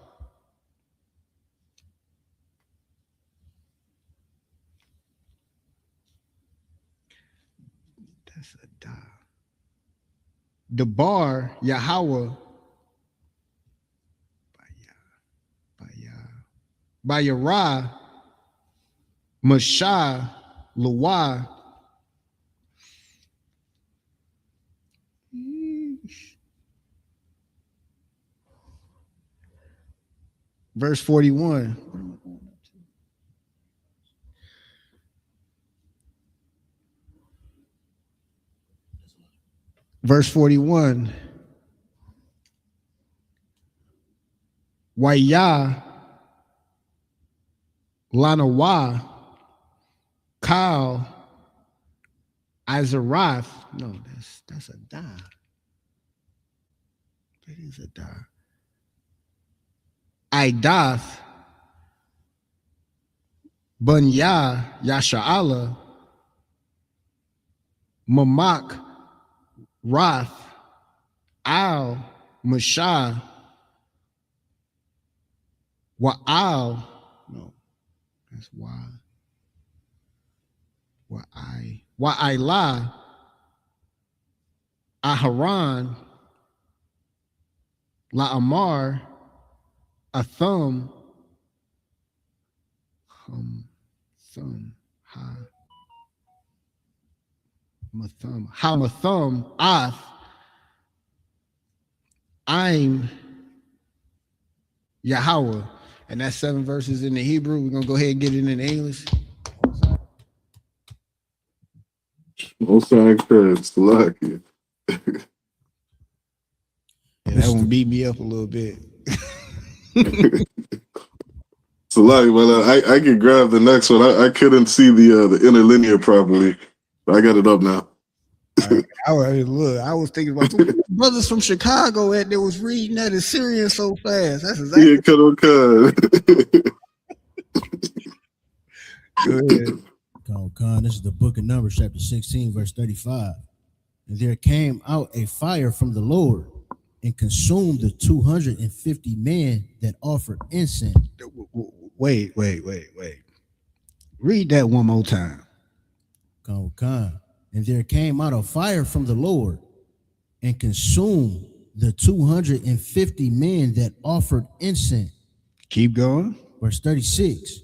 that's a da. Debar Yahweh Bayara Mashah Lawa verse 41. Verse 41. Waya Lanawa Kal Azarath. No, that's a da. That is a da. Idath Bunya Yasha'ala Mamak Rath Al Mashah Wa'al. No, that's why. Wa'ila Aharon La'amar Athum Hamathum Ath I'm Yahweh. And that's 7 verses in the Hebrew. We're gonna go ahead and get it in English. Most I could. Lucky. Yeah, that one beat me up a little bit. So like, but I can grab the next one. I couldn't see the interlinear properly, but I got it up now. I was thinking about the brothers from Chicago that was reading that in Syrian so fast. That's exactly. Yeah, cut on cut. Go ahead. Con, this is the book of Numbers, chapter 16, verse 35. And there came out a fire from the Lord and consumed the 250 men that offered incense. Wait. Read that one more time. Con. And there came out a fire from the Lord and consumed the 250 men that offered incense. Keep going. Verse 36.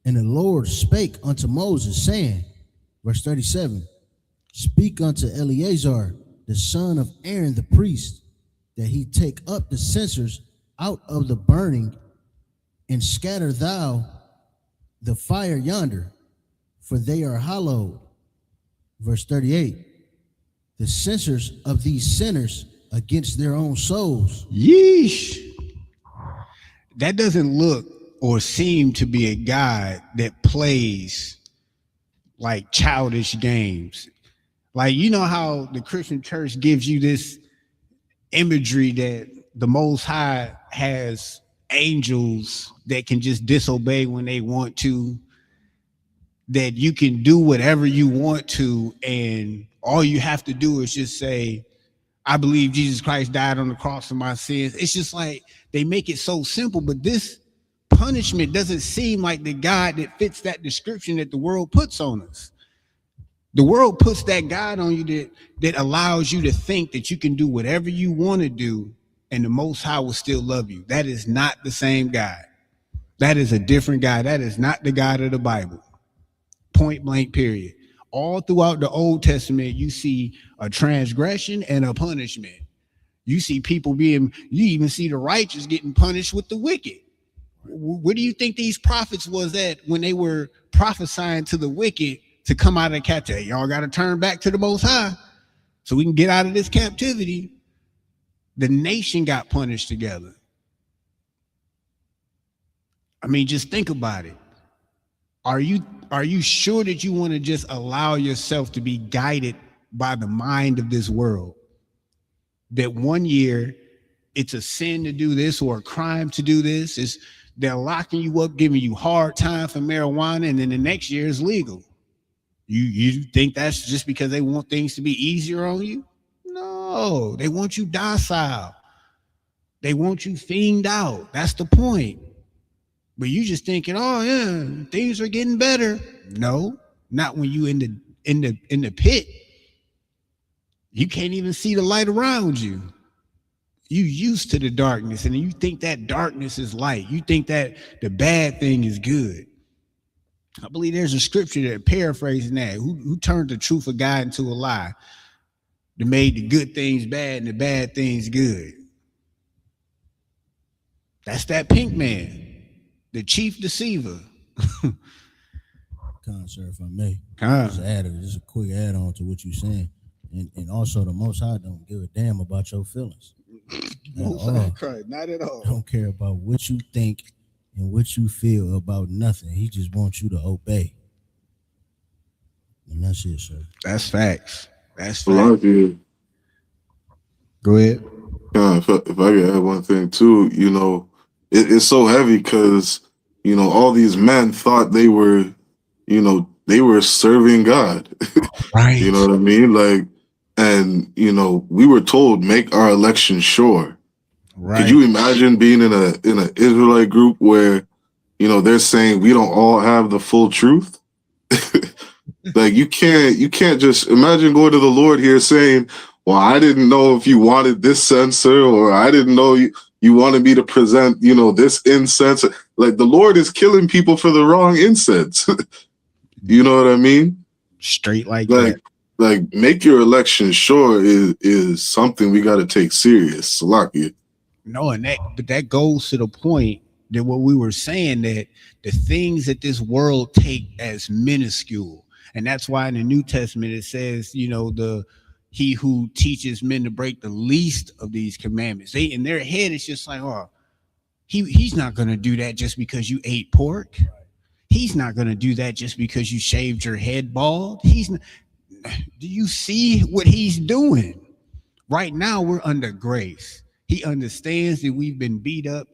And the Lord spake unto Moses, saying, verse 37, speak unto Eleazar, the son of Aaron the priest, that he take up the censers out of the burning, and scatter thou the fire yonder, for they are hallowed. Verse 38, the censers of these sinners against their own souls. Yeesh. That doesn't look or seem to be a God that plays like childish games. Like, you know how the Christian church gives you this imagery that the Most High has angels that can just disobey when they want to, that you can do whatever you want to, and all you have to do is just say, I believe Jesus Christ died on the cross for my sins. It's just like they make it so simple, but this punishment doesn't seem like the God that fits that description that the world puts on us. The world puts that God on you that allows you to think that you can do whatever you want to do and the Most High will still love you. That is not the same God. That is a different God. That is not the God of the Bible. Point blank, period. All throughout the Old Testament, you see a transgression and a punishment. You see people you even see the righteous getting punished with the wicked. Where do you think these prophets was at when they were prophesying to the wicked to come out of captivity? Y'all got to turn back to the Most High so we can get out of this captivity. The nation got punished together. I mean, just think about it. Are you sure that you want to just allow yourself to be guided by the mind of this world? That one year it's a sin to do this or a crime to do this. They're locking you up, giving you hard time for marijuana, and then the next year is legal. You think that's just because they want things to be easier on you? No, they want you docile. They want you fiend out. That's the point. But you just thinking, oh yeah, things are getting better. No, not when you in the pit. You can't even see the light around you. You used to the darkness, and you think that darkness is light. You think that the bad thing is good. I believe there's a scripture that paraphrasing that. Who turned the truth of God into a lie? That made the good things bad and the bad things good. That's that pink man, the chief deceiver. Sir, if I may, just a quick add on to what you're saying. And also the Most High don't give a damn about your feelings. Not at all. Don't care about what you think and what you feel about nothing. He just wants you to obey. And that's it, sir. That's facts. That's facts. A lot of you. Go ahead. If I could add one thing too, it's so heavy because, all these men thought they were, they were serving God. Right. You know what I mean? Like, and, we were told, make our election sure. Right. Could you imagine being in an Israelite group where, they're saying we don't all have the full truth? Like, you can't just imagine going to the Lord here saying, well, I didn't know if you wanted this censer, or I didn't know you wanted me to present, this incense. Like, the Lord is killing people for the wrong incense. You know what I mean? Straight like that. Like, make your election sure is something we got to take serious. Salakia. No, but that goes to the point that what we were saying, that the things that this world take as minuscule, and that's why in the New Testament it says, he who teaches men to break the least of these commandments. They in their head it's just like, oh, he's not gonna do that just because you ate pork. He's not gonna do that just because you shaved your head bald. He's not. Do you see what he's doing? Right now we're under grace. He understands that we've been beat up,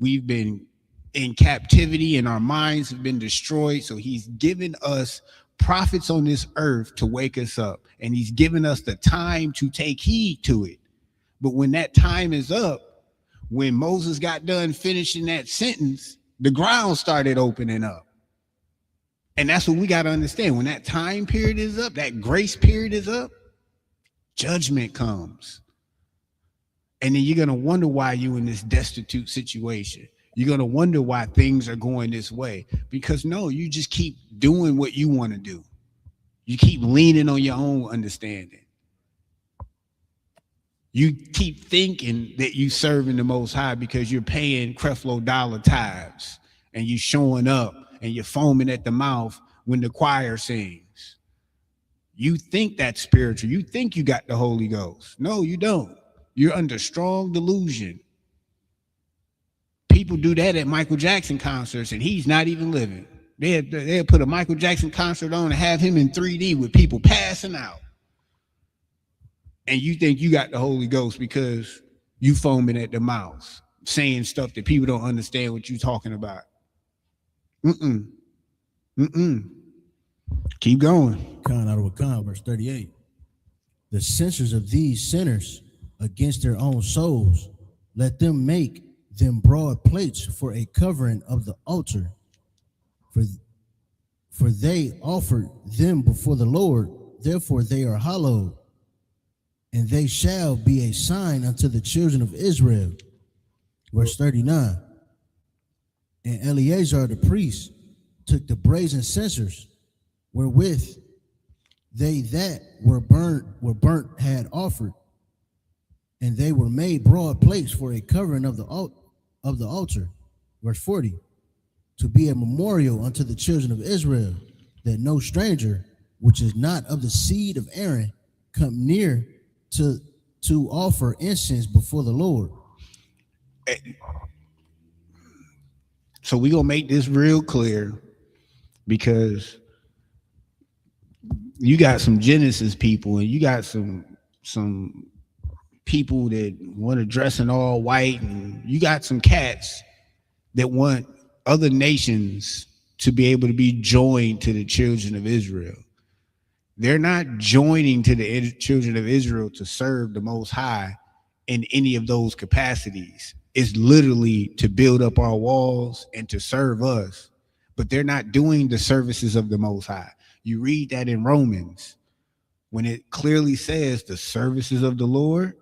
we've been in captivity, and our minds have been destroyed. So he's given us prophets on this earth to wake us up, and he's given us the time to take heed to it. But when that time is up, when Moses got done finishing that sentence, the ground started opening up. And that's what we got to understand. When that time period is up, that grace period is up, judgment comes. And then you're going to wonder why you're in this destitute situation. You're going to wonder why things are going this way. Because no, you just keep doing what you want to do. You keep leaning on your own understanding. You keep thinking that you serving the Most High because you're paying Creflo Dollar tithes and you showing up and you're foaming at the mouth when the choir sings. You think that's spiritual. You think you got the Holy Ghost. No, you don't. You're under strong delusion. People do that at Michael Jackson concerts and he's not even living. They'll put a Michael Jackson concert on and have him in 3D with people passing out. And you think you got the Holy Ghost because you foaming at the mouth, saying stuff that people don't understand what you're talking about. Keep going. Con out of Con, verse 38. The censors of these sinners against their own souls, let them make them broad plates for a covering of the altar. For they offered them before the Lord, therefore they are hallowed. And they shall be a sign unto the children of Israel. Verse 39. And Eleazar the priest took the brazen censers wherewith they that were burnt had offered, and they were made broad plates for a covering of the altar. Verse 40. To be a memorial unto the children of Israel, that no stranger which is not of the seed of Aaron come near to offer incense before the Lord. So we're gonna make this real clear, because you got some Genesis people and you got some people that want to dress in all white, and you got some cats that want other nations to be able to be joined to the children of Israel. They're not joining to the children of Israel to serve the Most High in any of those capacities. It's literally to build up our walls and to serve us, but they're not doing the services of the Most High. You read that in Romans when it clearly says the services of the Lord,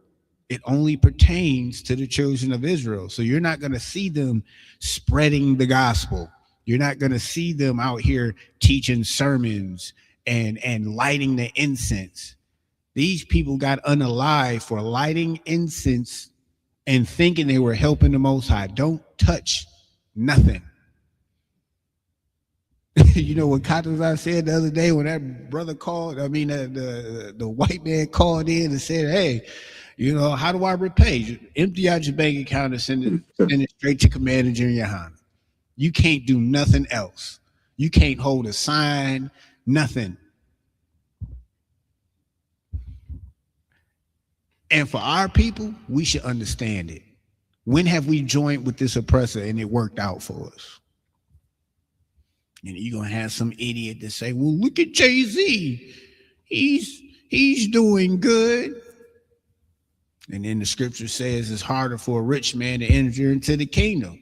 it only pertains to the children of Israel. So you're not going to see them spreading the gospel. You're not going to see them out here teaching sermons and lighting the incense. These people got unalive for lighting incense and thinking they were helping the Most High. Don't touch nothing. You know what Katazai said the other day when that brother called? I mean, the white man called in and said, "Hey, you know, how do I repay? Empty out your bank account and send it straight to Commander Junior Hana. You can't do nothing else. You can't hold a sign, nothing." And for our people, we should understand it. When have we joined with this oppressor and it worked out for us? And you're going to have some idiot that say, well, look at Jay-Z. He's doing good. And then the scripture says it's harder for a rich man to enter into the kingdom.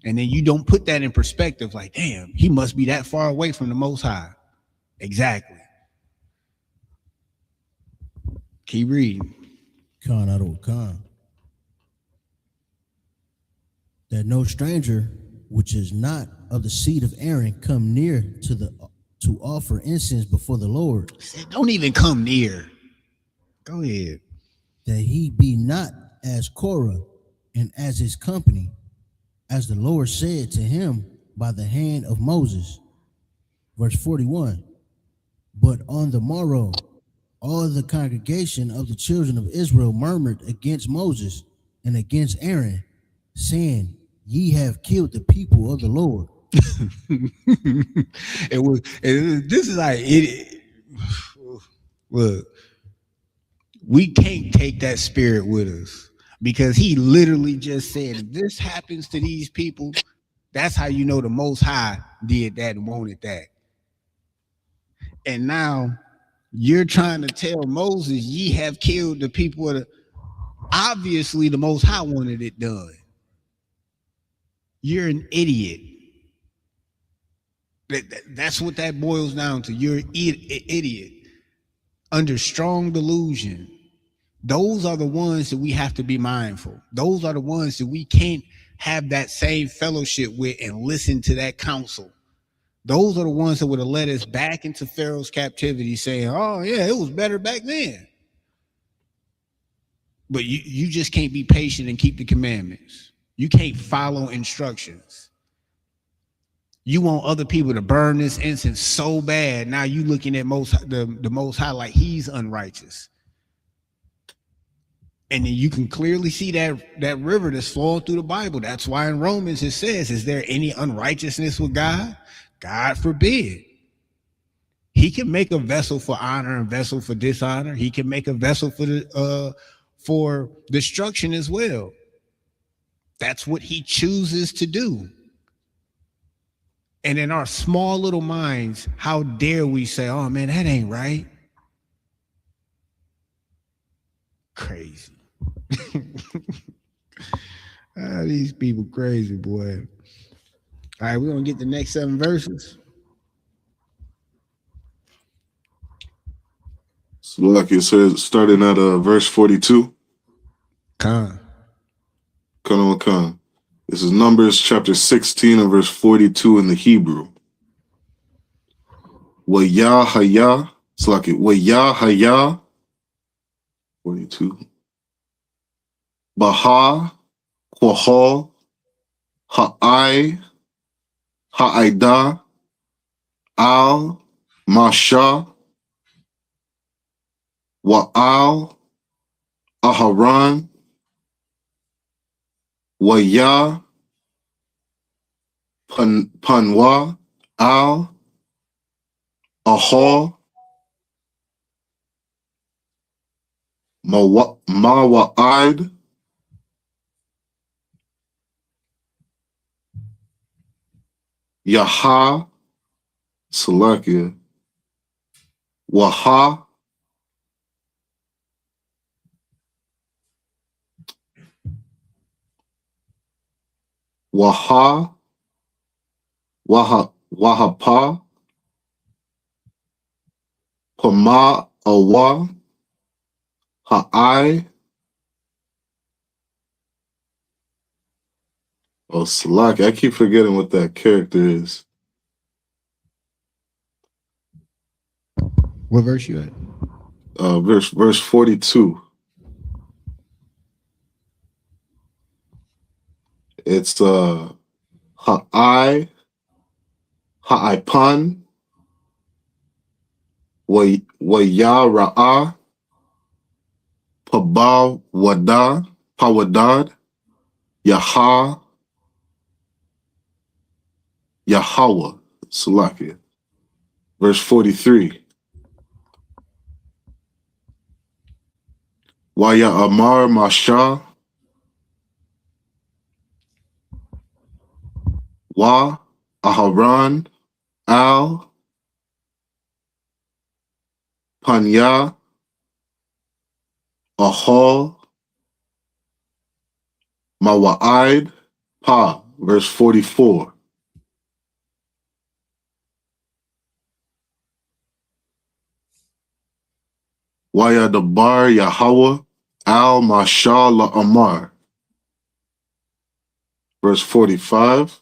And then you don't put that in perspective like, damn, he must be that far away from the Most High. Exactly. Keep reading. Con out of Con. That no stranger which is not of the seed of Aaron come near to offer incense before the Lord. Don't even come near. Go ahead. That he be not as Korah and as his company, as the Lord said to him by the hand of Moses. Verse 41. But on the morrow, all the congregation of the children of Israel murmured against Moses and against Aaron, saying, ye have killed the people of the Lord. This is like it. Look, we can't take that spirit with us, because he literally just said, if this happens to these people, that's how you know the Most High did that and wanted that. And now you're trying to tell Moses, ye have killed the people of the. Obviously, the Most High wanted it done. You're an idiot. That's what that boils down to. You're an idiot under strong delusion. Those are the ones that we have to be mindful. Those are the ones that we can't have that same fellowship with and listen to that counsel. Those are the ones that would have led us back into Pharaoh's captivity, saying, "Oh yeah, it was better back then." But you just can't be patient and keep the commandments. You can't follow instructions. You want other people to burn this incense so bad. Now you looking at the Most High like he's unrighteous. And then you can clearly see that river that's flowing through the Bible. That's why in Romans it says, is there any unrighteousness with God? God forbid. He can make a vessel for honor and vessel for dishonor. He can make a vessel for destruction as well. That's what he chooses to do. And in our small little minds, how dare we say, "Oh man, that ain't right." Crazy. These people crazy, boy. All right, we're gonna get the next 7 verses. So like it says, starting at verse 42. Con. Con. This is Numbers chapter 16 and verse 42 in the Hebrew. Waya haya, it's like it. Waya haya, 42. Baha, Quahal, Ha'ai, Ha'aida, Al, Masha, Wa'al, Aharon, Waya, Panwa, Al, Ahal, Mawa'id, Yaha, Salakia, Waha, Wahapa, Pama, Awa, Ha'ai. Oh, Salakia. I keep forgetting what that character is. What verse you at? Verse 42. It's Ha'ai, Ha'aipan, Wayara'ah, Pawadad, Yahweh, Salakia. Verse 43. Waya Amar Masha, Wa Aharon, Al, Panya, Ahal, Mawa'id, Pa. Verse 44. Waya Dabar Yahweh, Al Masha La Amar. Verse 45.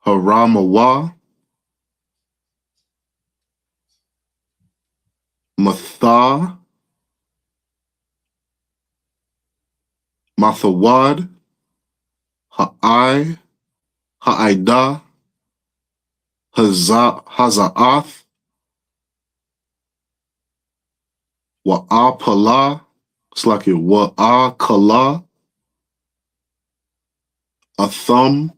Haramawa, Mathawad, Ha'ai, Ha'aida, Haza'ath, Wa'apala, it's like it, Wa'akala, Atham,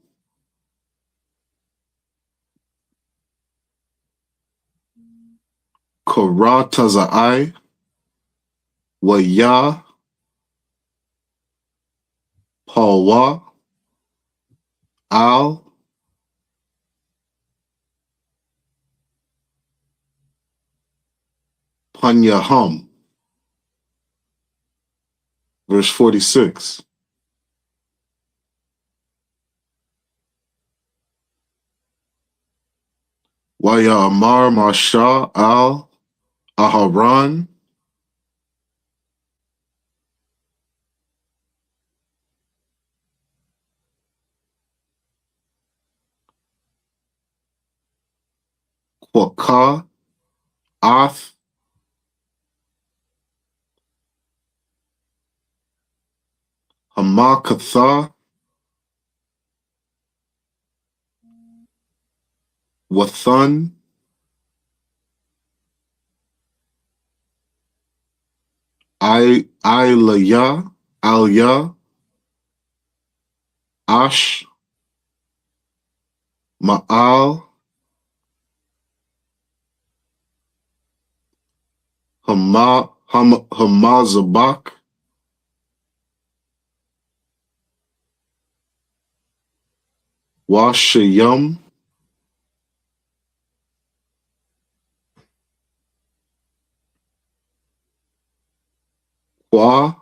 Karatazai, Waya, Pawa, Al, Hanyaham. Verse 46. Waya Amar Masha al Aharon. Kwaka Ath Hamakatha Wathan Ilaya Alya Ash Ma'al Hamazabak Washayam Wa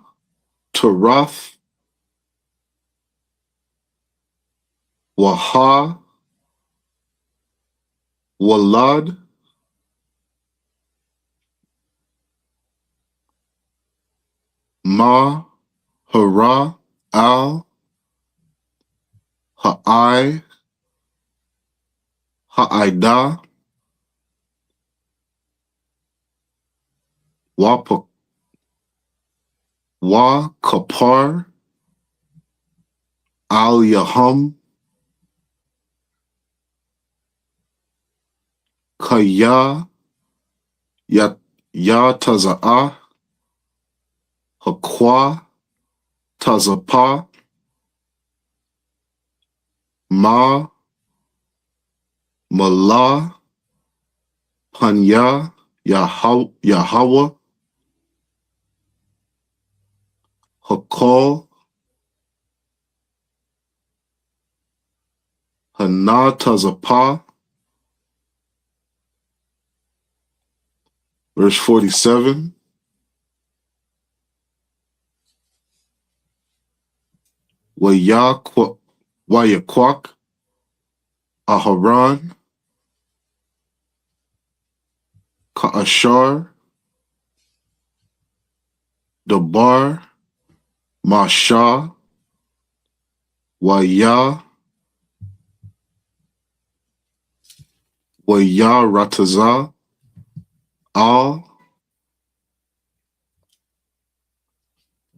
Tarath Waha Walad Ma Hara Al Ha'ai Ha'ida Wa Kapar Al Yaham Kaya Taza'ah Hakwa Tazapa Ma Mala Panya Yahweh Hakol Hana Tazapa. Verse 47. Wayakwak Aharon Ka'ashar Dabar Masha Waya Rataza Al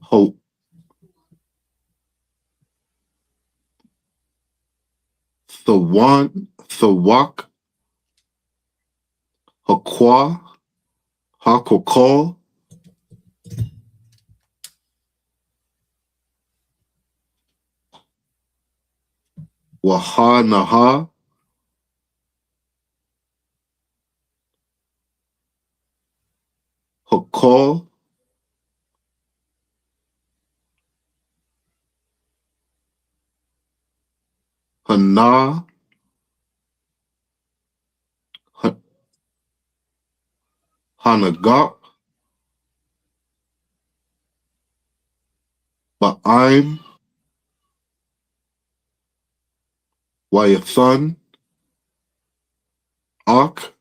Ho Thawak Hakwa Hakokol Wahanaha Hakol Hana Hanagap Ba'aim Wayathan Ak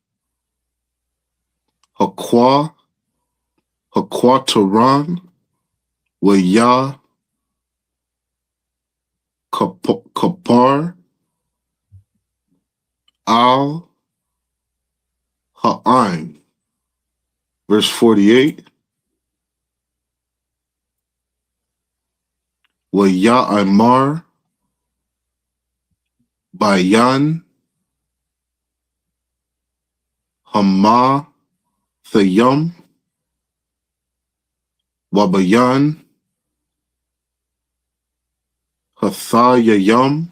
Hakwataran Waya Kapar Al Ha'ain. Verse 48. Waya Imar Bayan Hama Thayam Wabayan Hathayayam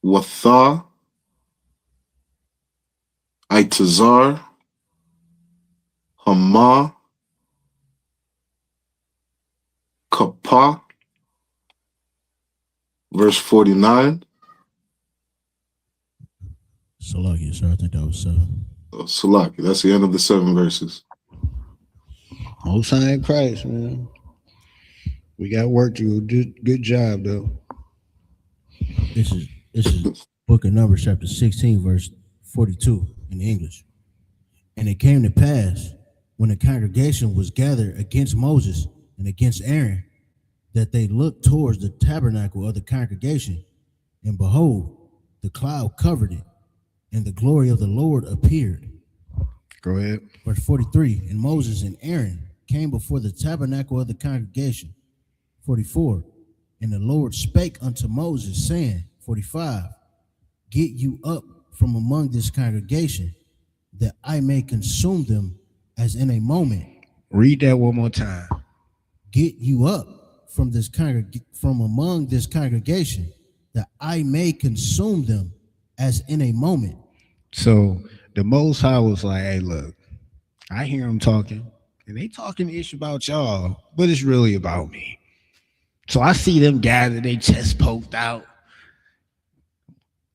Watha Itazar Hama Kapa. Verse 49. Salakia, sir. I think that was 7. Salaki. That's the end of the 7 verses. Most High in Christ, man. We got work to do. Good job, though. This is Book of Numbers, chapter 16, verse 42 in English. And it came to pass, when the congregation was gathered against Moses and against Aaron, that they looked towards the tabernacle of the congregation, and behold, the cloud covered it, and the glory of the Lord appeared. Go ahead. Verse 43, and Moses and Aaron came before the tabernacle of the congregation. 44, and the Lord spake unto Moses, saying, 45, get you up from among this congregation, that I may consume them as in a moment. Read that one more time. Get you up from among this congregation, that I may consume them as in a moment. So the Most High was like, hey, look, I hear them talking, and they talking ish about y'all, but it's really about me. So I see them gather, they chest poked out.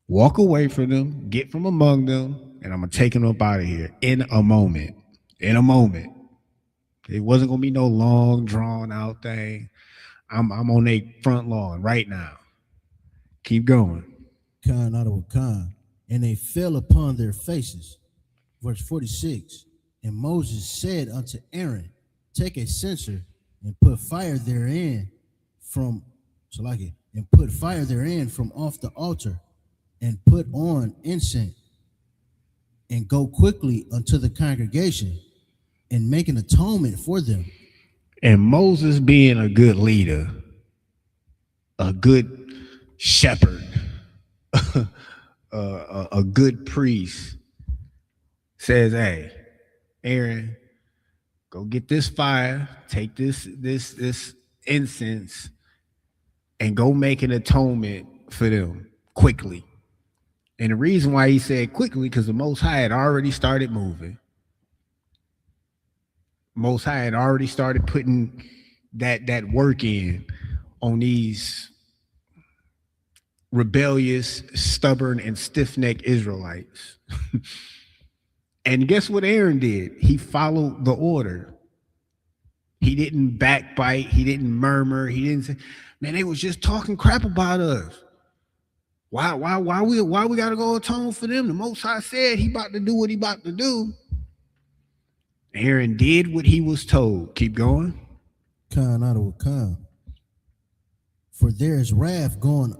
Walk away from them, get from among them, and I'm going to take them up out of here in a moment. In a moment. It wasn't going to be no long, drawn-out thing. I'm on their front lawn right now. Keep going. Khan out of Khan. And they fell upon their faces. Verse 46, and Moses said unto Aaron, take a censer and put fire therein from off the altar, and put on incense, and go quickly unto the congregation, and make an atonement for them. And Moses, being a good leader, a good shepherd, a good priest, says, hey, Aaron, go get this fire, take this incense, and go make an atonement for them quickly. And the reason why he said quickly, because the Most High had already started moving. Most High had already started putting that work in on these rebellious, stubborn, and stiff-necked Israelites. And guess what Aaron did? He followed the order. He didn't backbite. He didn't murmur. He didn't say, man, they was just talking crap about us. Why we gotta go atone for them? The Most High said he about to do what he about to do. Aaron did what he was told. Keep going. Khan out of Khan. For there is wrath going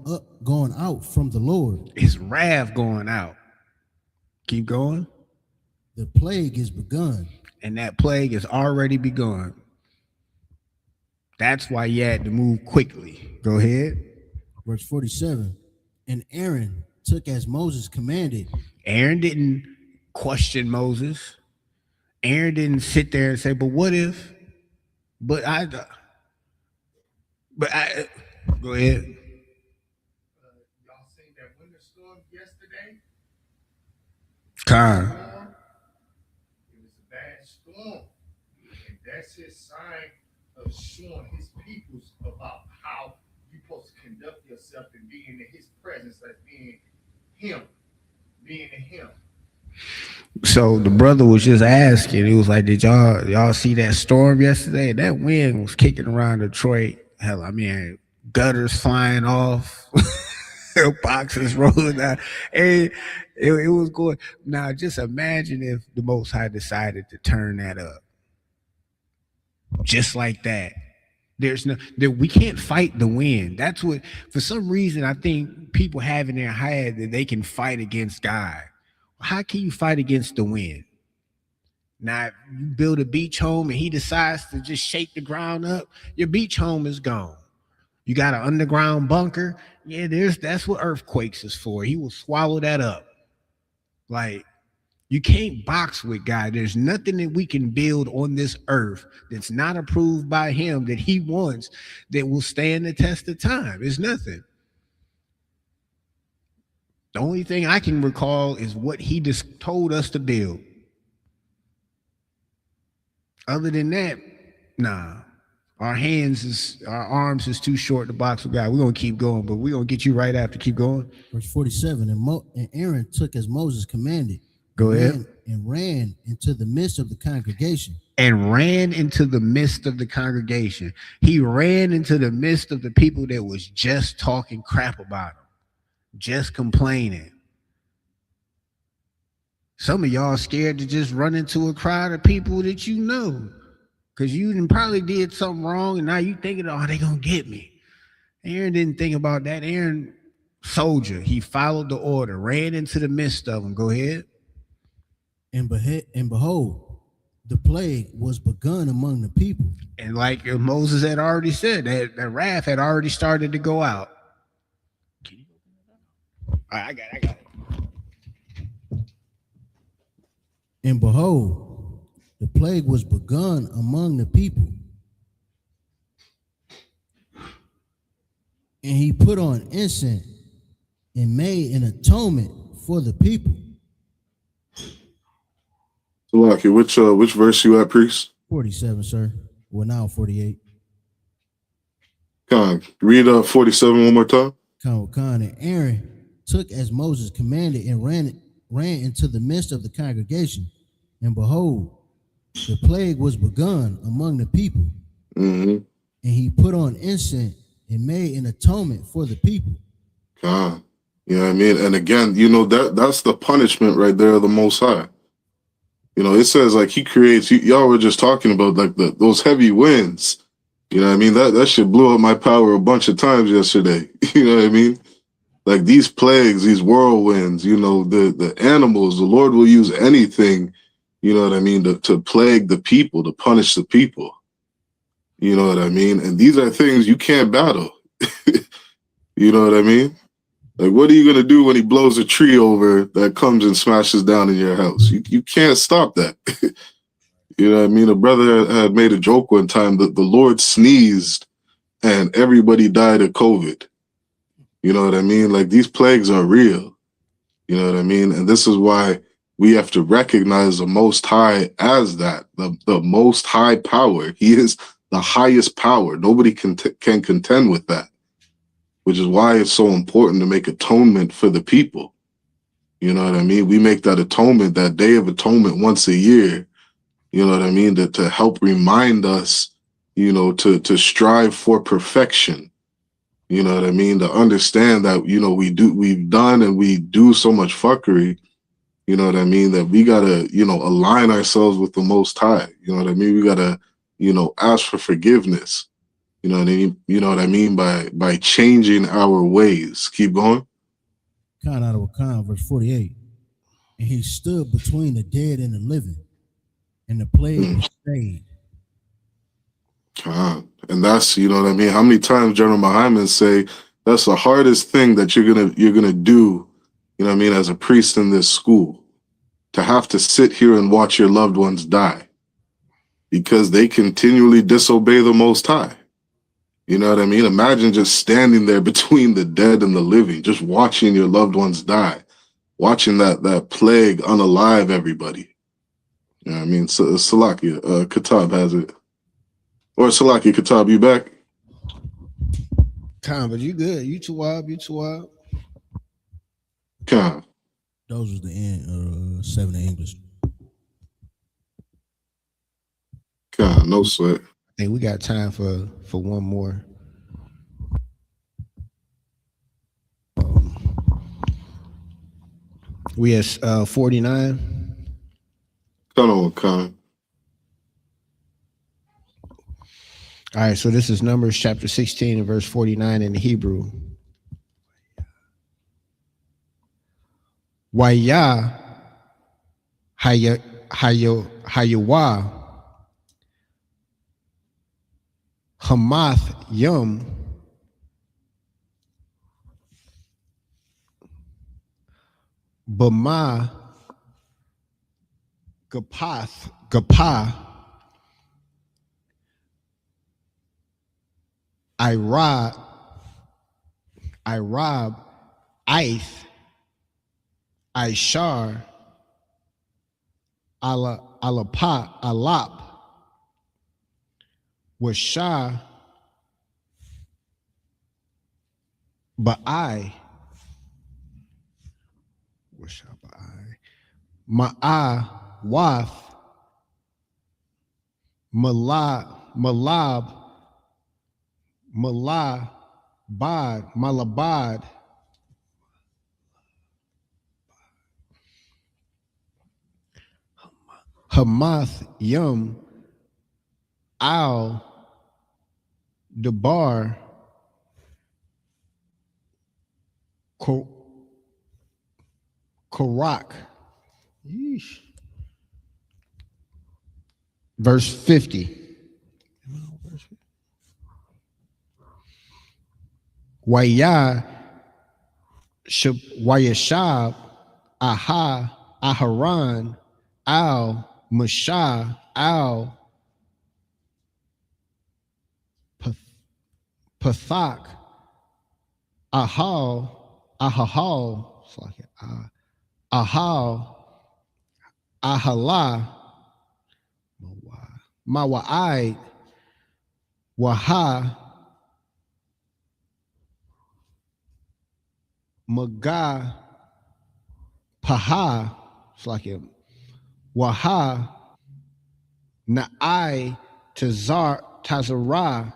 out from the Lord. It's wrath going out. Keep going. The plague is begun. And that plague has already begun. That's why you had to move quickly. Go ahead. Verse 47. And Aaron took as Moses commanded. Aaron didn't question Moses. Aaron didn't sit there and say, but what if? But I go ahead. Y'all seen that winter storm yesterday? Khan. It was a bad storm. And that's his sign of showing his peoples about how you're supposed to conduct yourself and be in his presence as being him. Being in him. So the brother was just asking, he was like, did y'all see that storm yesterday? That wind was kicking around Detroit. Hell, I mean, gutters flying off, boxes rolling down. And it was going. Now, just imagine if the Most High decided to turn that up. Just like that. We can't fight the wind. That's what, for some reason, I think people have in their head that they can fight against God. How can you fight against the wind? Now, if you build a beach home and he decides to just shake the ground up, your beach home is gone. You got an underground bunker. Yeah, that's what earthquakes is for. He will swallow that up. Like, you can't box with God. There's nothing that we can build on this earth that's not approved by him that he wants that will stand the test of time. It's nothing. The only thing I can recall is what he just told us to build. Other than that, nah. Our arms is too short to box with God. We're going to keep going, but we're going to get you right after. Keep going. Verse 47, and Aaron took as Moses commanded, Go ahead. And ran into the midst of the congregation. And ran into the midst of the congregation. He ran into the midst of the people that was just talking crap about him, just complaining. Some of y'all scared to just run into a crowd of people that you know, because you probably did something wrong, and now you thinking, oh, they gonna get me. Aaron didn't think about that. Aaron, soldier, he followed the order, ran into the midst of them. Go ahead. And behold, the plague was begun among the people. And like Moses had already said, that wrath had already started to go out. All right, I got it. And behold, the plague was begun among the people. And he put on incense and made an atonement for the people. Lucky, which verse you at, priest? 47, sir. Well, now 48. Con, read 47 one more time. Con and Aaron took as Moses commanded and ran into the midst of the congregation. And behold, the plague was begun among the people. Mm-hmm. And he put on incense and made an atonement for the people. Con, you know what I mean? And again, that's the punishment right there of the Most High. It says like he creates, y'all were just talking about like those heavy winds. You know what I mean? That shit blew up my power a bunch of times yesterday. You know what I mean? Like these plagues, these whirlwinds, the animals, the Lord will use anything, you know what I mean, to plague the people, to punish the people. You know what I mean? And these are things you can't battle. You know what I mean? Like, what are you going to do when he blows a tree over that comes and smashes down in your house? You can't stop that. You know what I mean? A brother had made a joke one time that the Lord sneezed and everybody died of COVID. You know what I mean? Like, these plagues are real. You know what I mean? And this is why we have to recognize the Most High as that, the Most High power. He is the highest power. Nobody can contend with that. Which is why it's so important to make atonement for the people. You know what I mean? We make that atonement, that day of atonement once a year, you know what I mean? To help remind us, to strive for perfection. You know what I mean? To understand that, we've done and we do so much fuckery, you know what I mean? That we gotta, align ourselves with the Most High. You know what I mean? We gotta, ask for forgiveness. You know what I mean? You know what I mean by changing our ways. Keep going. Con out of Khan, verse 48. And he stood between the dead and the living, and the plague was stayed. And that's, you know what I mean? How many times General Muhammad say that's the hardest thing that you're gonna do, you know what I mean, as a priest in this school, to have to sit here and watch your loved ones die because they continually disobey the Most High. You know what I mean? Imagine just standing there between the dead and the living, just watching your loved ones die, watching that plague unalive everybody. You know what I mean? So, Salakia, Kitab has it. Or Salakia, Kitab, you back? Con, but you good. You too wild. Con. Those was the end, 7 in English. Con, no sweat. I think we got time for one more. We at 49. Come on, Con. All right, so this is Numbers chapter 16 and verse 49 in the Hebrew. Waya Hayawa Hamath Yum Bama Gapa Irab Ith Ishar Alapa Alap Washah Ba'ai Ma'awath, Malabad, Hamath Yum, Al Debar, Korak. Yeesh. Verse 50. Wayashab, Aharan, Al Mashah, Al Pathak, Ahal, it's like Ahal, Ahala, Mawa'ai, Waha, Maga, Paha, it's like it, Waha, Na'ai, Tazara.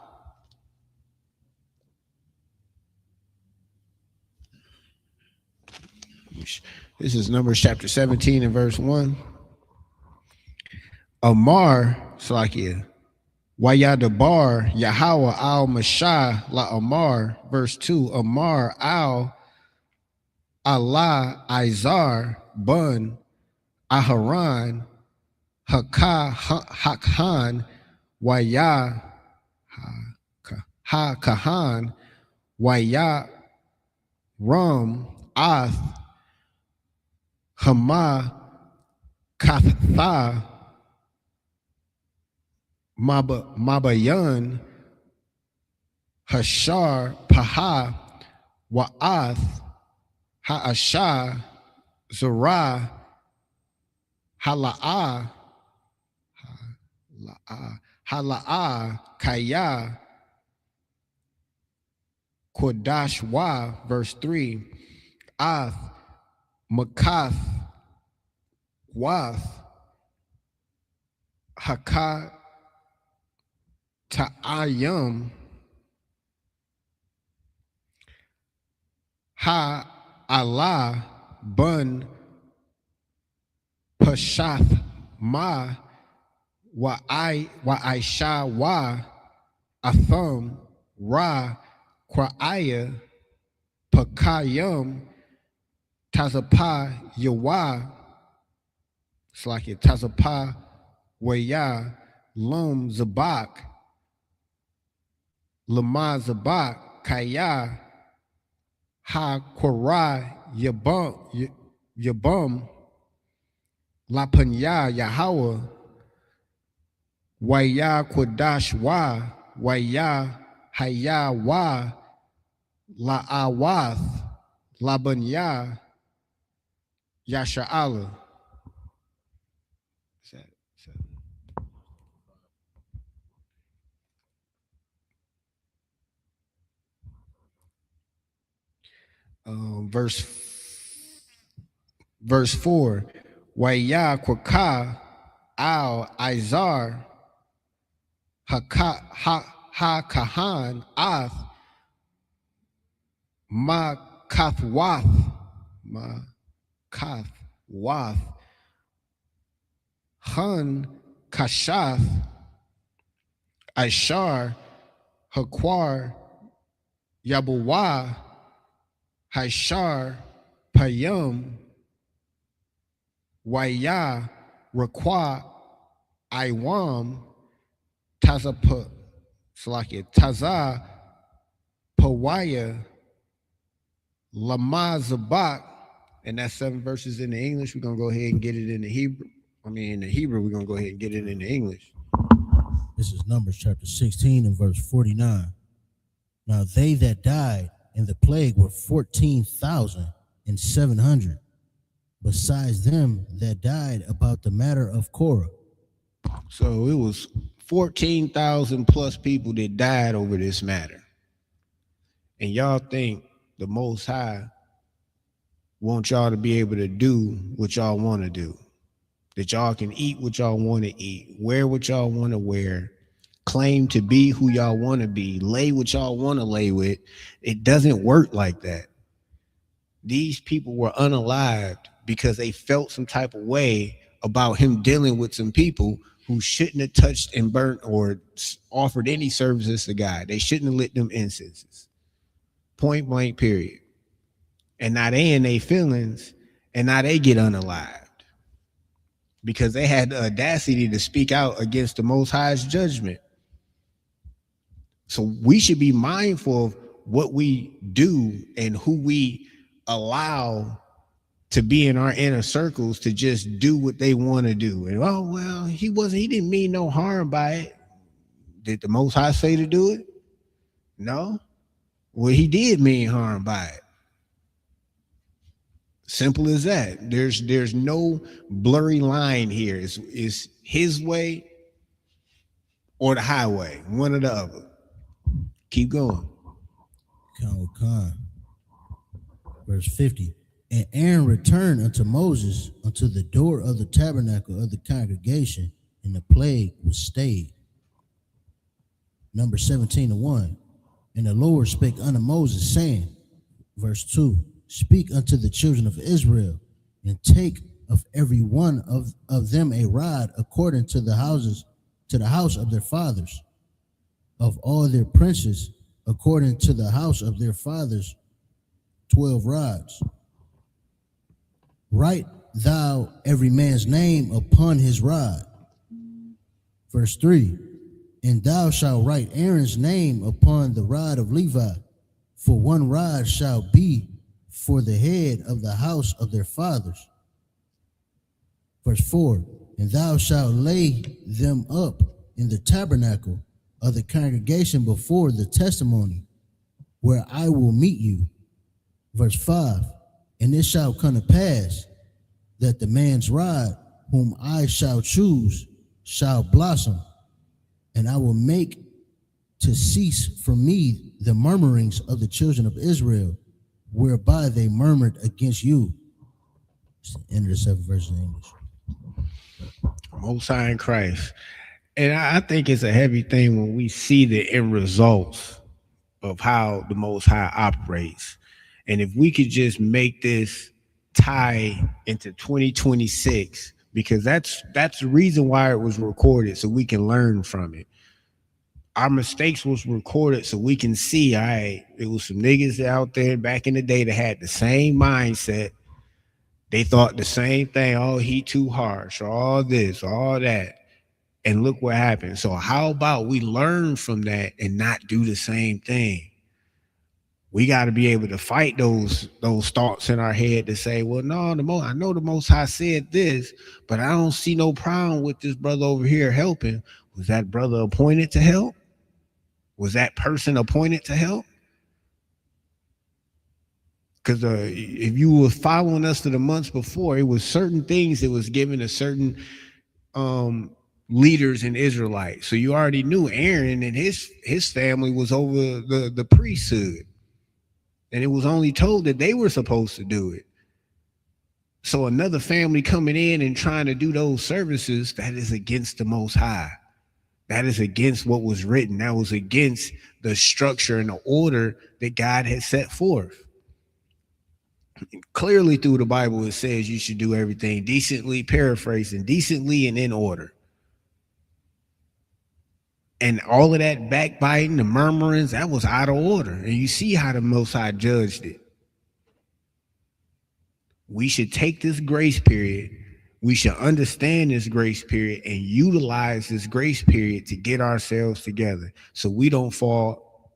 This is Numbers chapter 17 and verse 1. Amar, Slakia, Wayadabar, Yahweh al Mashah la Amar, verse 2. Amar al Allah Izar Bun Aharan Hakhan Waya Ha Kahan Waya Ram Ath Hama Katha Mabayan Hashar Paha Wa'ath Ha'asha Zara Hala'a Kaya Kodash Wa, verse 3. Ath Makath Wath Haka Ta'ayam Ha Allah Bun Pashath Ma Wa Aisha Wa Atham Ra Kwa'aya Pakayam Tazapa Yawa, it's like it, Tazapa Waya Lum Zabak Lama Zabak Kaya Ha Korah Yabum La Panya Yahweh Waya Kodash Wa Waya Haya Wa La Awath La Banya Yasha'ala. Verse 4. Waya Kwaka Al Izar Ha Kahan Ath Ma Kathwath Hun Kashath Ashar Hakwar Yabuwa Hashar Payum Waya Rakwa Iwam Tazapa Slakia Taza Pawaya Lama Zabak, and that's 7 verses in the English. We're gonna go ahead and get it in the Hebrew. In the Hebrew, we're gonna go ahead and get it in the English. This is Numbers chapter 16 and verse 49. Now they that died in the plague were 14,700, besides them that died about the matter of Korah. So it was 14,000 plus people that died over this matter. And y'all think the Most High want y'all to be able to do what y'all want to do. That y'all can eat what y'all want to eat, wear what y'all want to wear, claim to be who y'all want to be, lay what y'all want to lay with. It doesn't work like that. These people were unalived because they felt some type of way about him dealing with some people who shouldn't have touched and burnt or offered any services to God. They shouldn't have lit them incenses. Point blank, period. And now they in their feelings, and now they get unalived because they had the audacity to speak out against the Most High's judgment. So we should be mindful of what we do and who we allow to be in our inner circles to just do what they want to do. And oh well, he didn't mean no harm by it. Did the Most High say to do it? No. Well, he did mean harm by it. Simple as that. There's no blurry line here. It's his way or the highway, one or the other. Keep going. Verse 50. And Aaron returned unto Moses unto the door of the tabernacle of the congregation, and the plague was stayed. Number 17:1. And the Lord spake unto Moses, saying, verse 2, speak unto the children of Israel, and take of every one of them a rod according to the house of their fathers, of all their princes according to the house of their fathers, 12 rods. Write thou every man's name upon his rod. Verse 3, and thou shalt write Aaron's name upon the rod of Levi, for one rod shall be for the head of the house of their fathers. Verse 4, and thou shalt lay them up in the tabernacle of the congregation before the testimony, where I will meet you. Verse 5, and it shall come to pass that the man's rod whom I shall choose shall blossom, and I will make to cease from me the murmurings of the children of Israel, whereby they murmured against you. It's the end of the 7 verses in English. Most High in Christ. And I think it's a heavy thing when we see the end results of how the Most High operates. And if we could just make this tie into 2026, because that's the reason why it was recorded, so we can learn from it. Our mistakes was recorded so we can see, all right, it was some niggas out there back in the day that had the same mindset. They thought the same thing. Oh, he too harsh, or all this, all that. And look what happened. So how about we learn from that and not do the same thing? We got to be able to fight those thoughts in our head to say, well, no, I know the Most High said this, but I don't see no problem with this brother over here helping. Was that brother appointed to help? Was that person appointed to help? Because if you were following us to the months before, it was certain things that was given to certain leaders in Israelites. So you already knew Aaron and his family was over the priesthood. And it was only told that they were supposed to do it. So another family coming in and trying to do those services, that is against the Most High. That is against what was written. That was against the structure and the order that God had set forth. Clearly through the Bible, it says you should do everything decently, paraphrasing, decently and in order. And all of that backbiting, the murmurings, that was out of order. And you see how the Most High judged it. We should take this grace period. We should understand this grace period and utilize this grace period to get ourselves together so we don't fall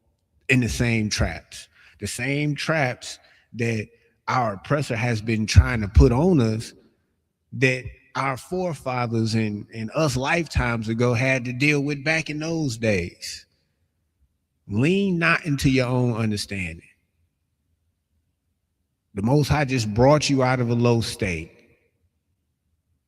in the same traps. The same traps that our oppressor has been trying to put on us, that our forefathers and us lifetimes ago had to deal with back in those days. Lean not into your own understanding. The Most High just brought you out of a low state.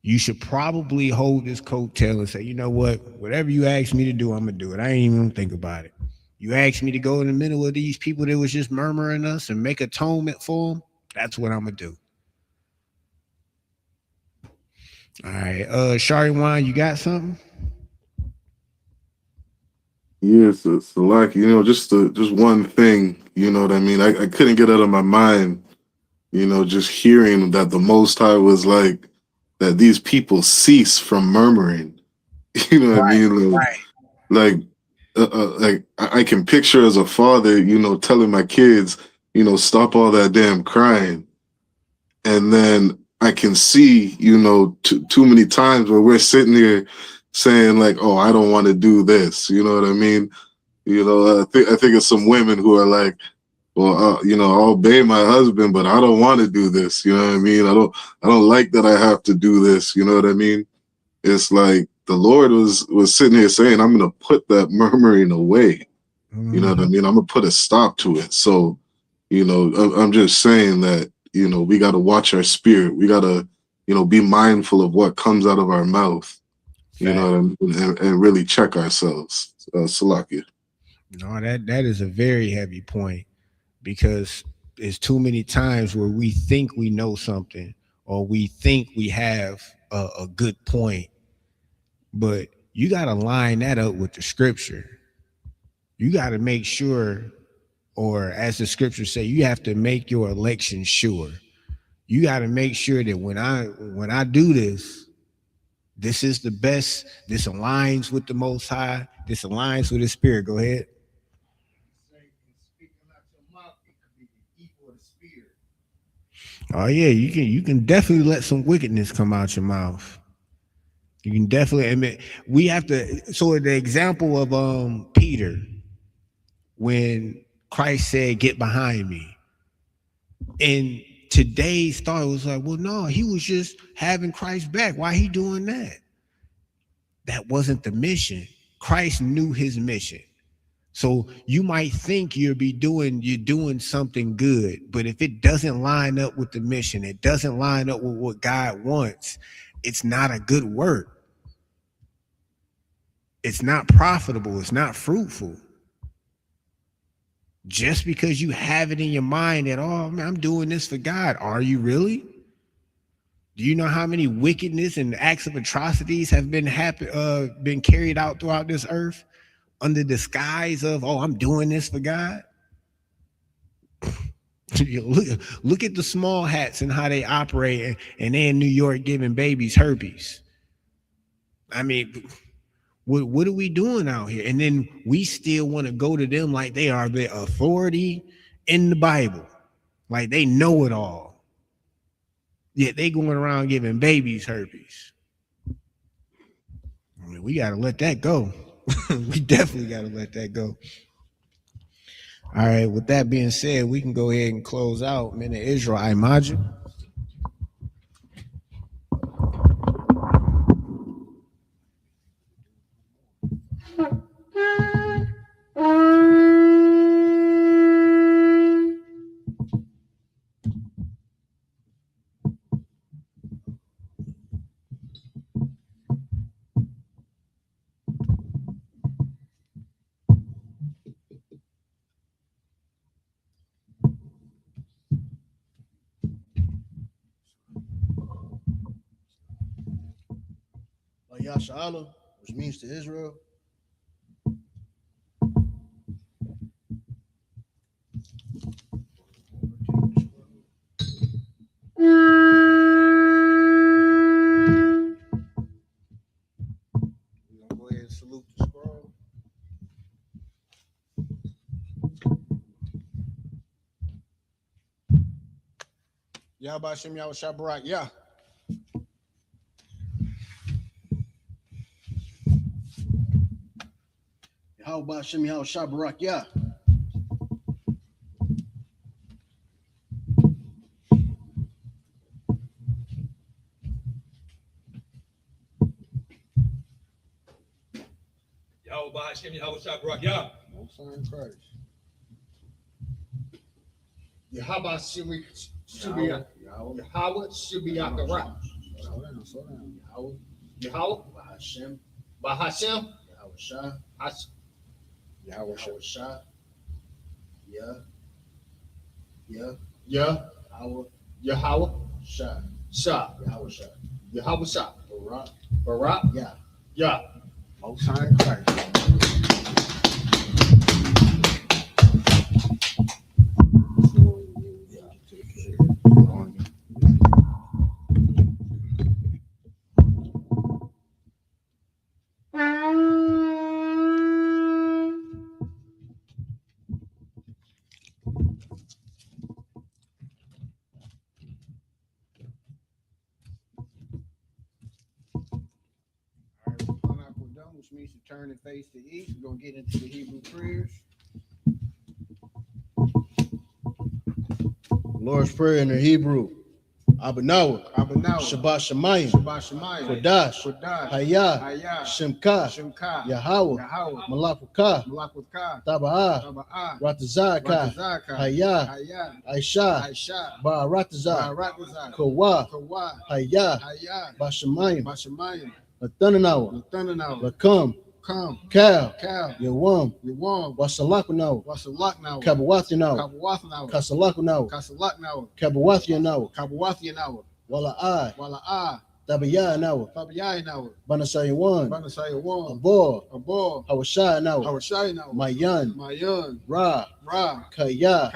You should probably hold this coattail and say, you know what, whatever you ask me to do, I'm going to do it. I ain't even going to think about it. You asked me to go in the middle of these people that was just murmuring us and make atonement for them, that's what I'm going to do. All right. Shari Wan, you got something? Yes, so like just one thing, you know what I mean. I couldn't get out of my mind, just hearing that the Most High was like that. These people cease from murmuring. You know what I mean? Like, like I can picture as a father, telling my kids, stop all that damn crying, and then I can see, too many times where we're sitting here saying like, "Oh, I don't want to do this." You know what I mean? I think of some women who are like, "Well, I'll obey my husband, but I don't want to do this." You know what I mean? I don't like that I have to do this. You know what I mean? It's like the Lord was sitting here saying, "I'm going to put that murmuring away." You know what I mean? I'm going to put a stop to it. So, I'm just saying that, we got to watch our spirit. We got to, be mindful of what comes out of our mouth, you know what I mean? And really check ourselves. Salakia. No, that is a very heavy point because there's too many times where we think we know something or we think we have a good point, but you got to line that up with the scripture. You got to make sure, or as the scriptures say, you have to make your election sure. You got to make sure that when I do this, this is the best. This aligns with the Most High. This aligns with His Spirit. Go ahead. Oh yeah, you can definitely let some wickedness come out your mouth. You can definitely admit we have to. So the example of Peter when Christ said, "Get behind me," and today's thought was like, well, no, he was just having Christ back. Why he doing that? That wasn't the mission. Christ knew his mission. So you might think you're doing something good, but if it doesn't line up with the mission, it doesn't line up with what God wants, it's not a good work. It's not profitable, it's not fruitful. Just because you have it in your mind that, oh man, I'm doing this for God, are you really? Do you know how many wickedness and acts of atrocities have been carried out throughout this earth under the disguise of, oh, I'm doing this for God? Look at the small hats and how they operate, and they in New York giving babies herpes. I mean, what are we doing out here? And then we still want to go to them like they are the authority in the Bible, like they know it all. Yet they going around giving babies herpes. I mean, we got to let that go. We definitely got to let that go. All right. With that being said, we can go ahead and close out. Men of Israel, I imagine. Yasha'Allah, which means to Israel. We're gonna go ahead and salute the scroll. Yahba Shem Yahweh Shabarak, yeah. Yahweh Shem Yahweh Shabarak, yeah. Yahweh Hashem, Yahweh Shabarak, Yah. No sign Christ. Yahweh Shibiyah. Yahweh Shibiyah the Rock. Slow down. Yahweh. Yahweh. Bahashem. Bahashem. Yahweh Shah. Yahweh Shah. Yeah. Yeah. Yahweh. Yahweh. Shah. Shah. Yahweh Shah. Yahweh Shah. Barak. Barak. Yeah. Yeah. Most High in Christ. Which means to turn and face the east. We're gonna get into the Hebrew prayers. Lord's Prayer in the Hebrew. Abanawa. Shabbat Shemayim. Kodash. Hayah. Shemka. Yahweh. Malakukah. Taba'ah. Ratazaka. Hayah. Aisha. Ba'aratazah. Kawa. Hayah. Bashemayim. Latananawa. Lakam. Cal. Yawam. Wasalakunawa. Kabawathinawa. Kasalakunawa. Kabawathinawa. Wala'ai. Tabiyanawa. Banasayawan. Abor. Hawashayanawa. Mayan. Ra. Kaya.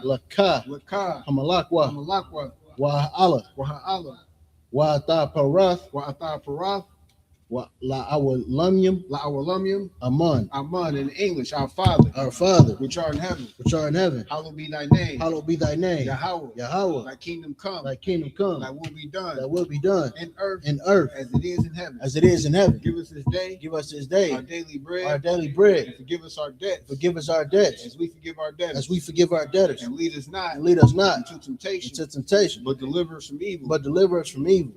Laka. Hamalakwa. Waha'ala. Wa'atha La'awalamyam. Aman in English, our Father, which art in heaven. Hallowed be thy name. Yahweh. Thy kingdom come. Thy will be done. In earth. As it is in heaven. Give us this day. Our daily bread. And forgive us our debts. As we forgive our debtors. And lead us not into temptation. But deliver us from evil. For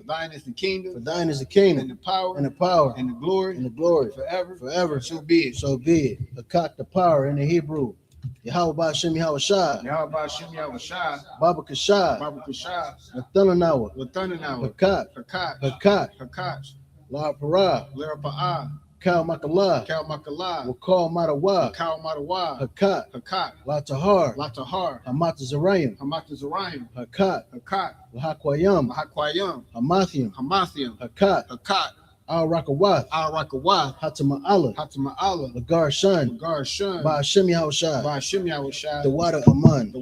thine is the kingdom. And the power. And the glory forever. So be it. The cock, the power in the Hebrew. Yahweh Ba'Shem Yahweh Shah. Baba Kashah. Lathananawa. Hakat. La Parah. Kal Makalah. Wakal Matawa. Hakat. La Tahar. Hamata Zarayim. Hakat. Lahakwayam. Hamathiam. Hakat. Al Rakawath. Hatama'ala. Lagar Shun. Ba'Shem Yahweh Shah. The water Aman.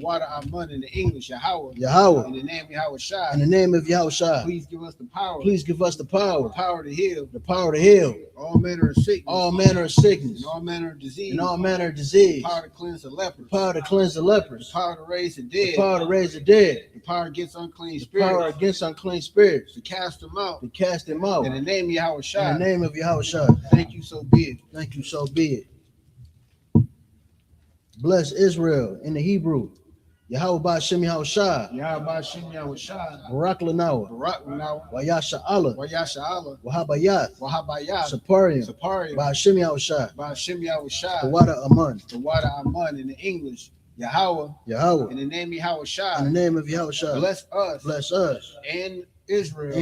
In the English, Yahweh. In the name of Yahweh Shah. Please give us the power. The power to heal. All manner of sickness. And all manner of disease. The power to cleanse the lepers. The power to raise the dead. The power against unclean spirits. To cast them out. In the name of Yahweh Shah. Thank you, so be it. Bless Israel in the Hebrew. Yahweh Ba'Shem Yahweh Shah. Barak Lanawa. Wayasha Allah. Wahabayat. Saparium. Ba'Shem Yahweh Shah. The water Aman in the English. Yahweh. In the name of Yahweh Shah. Bless us. And Israel.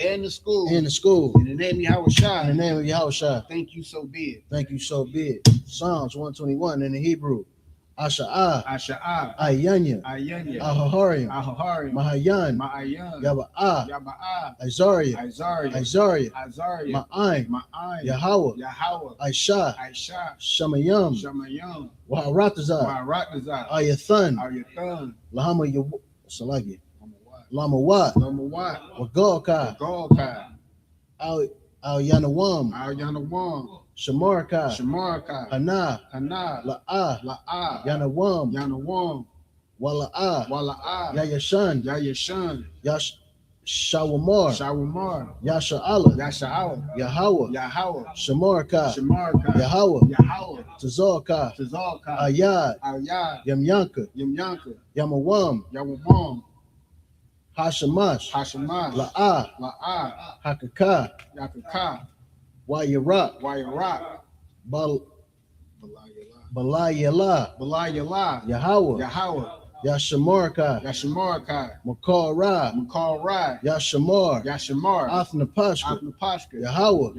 And the school. In the name of Yahweh Shah. Thank you, so be it. Psalms 121 in the Hebrew. Asha'ah. Ayanya. Ahaharium. Mahayan. Yaba'ah. Azariah. Ma'aim. Yahweh. Aisha. Shamayam. Waharatazah. Ayathan. Lahama Salagi. Lamawat. Wagalkai. Al Yanawam. Shamarkai. Hana. La'ah. Yanawam. Wala'ah. Yayashan. Shawamar. Yasha'ala. Yahweh. Shamarkai. Yahweh. Tazalkai. Ayad. Yamyanka. Yamawam. Hashamash. La'ah. Hakaka. Wayarak. Balayala. Yahweh. Yashamarkai. Makal Yashamar. Athnapashka. Yahweh.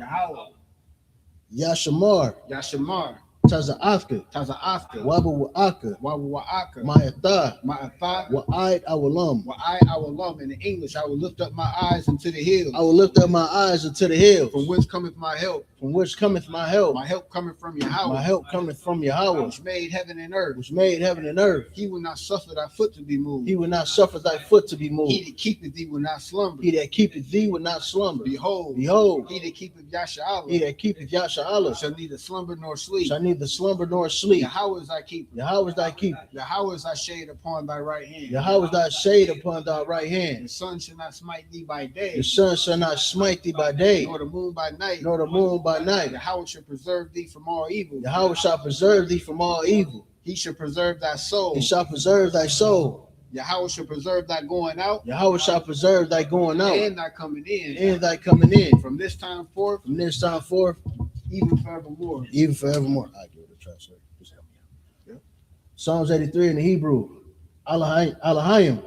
Yashamar. Taza'afka, Taza'afka, Wabu Wa'aka, Wawa'aka, Ma'atha, Ma'atha, Wa'id Awalam. Wa'ai. In the English, I will lift up my eyes into the hills. I will lift up my eyes unto the hills. From whence cometh my help? From which cometh my help? My help cometh from Yahweh. My help cometh from Yahweh, which made heaven and earth. which made heaven and earth. He will not suffer thy foot to be moved. He will not suffer thy foot to be He moved. that keepeth thee will not slumber. He that keepeth thee will not slumber. Behold, Behold, he that keepeth Yasha'Allah he that keepeth Yasha'Allah shall neither slumber nor sleep. shall neither slumber nor sleep. Yahweh is thy keeper. Yahweh is thy keeper. Yahweh is thy shade upon thy right hand. Yahweh is thy shade upon thy right hand. The sun shall not smite thee by day, The sun shall not smite thee by day, nor the moon by night. nor the moon by night. Yahweh shall preserve thee from all evil. Yahweh shall preserve thee from all evil. He shall preserve thy soul. He shall preserve thy soul. Yahweh shall preserve thy going out Yahweh shall preserve thy going out and thy coming in and thy coming in from this time forth, from this time forth, even forevermore. even forevermore. I give it a try, sir. Just help me out. Yep. Psalms 83 in the Hebrew. Alahayim,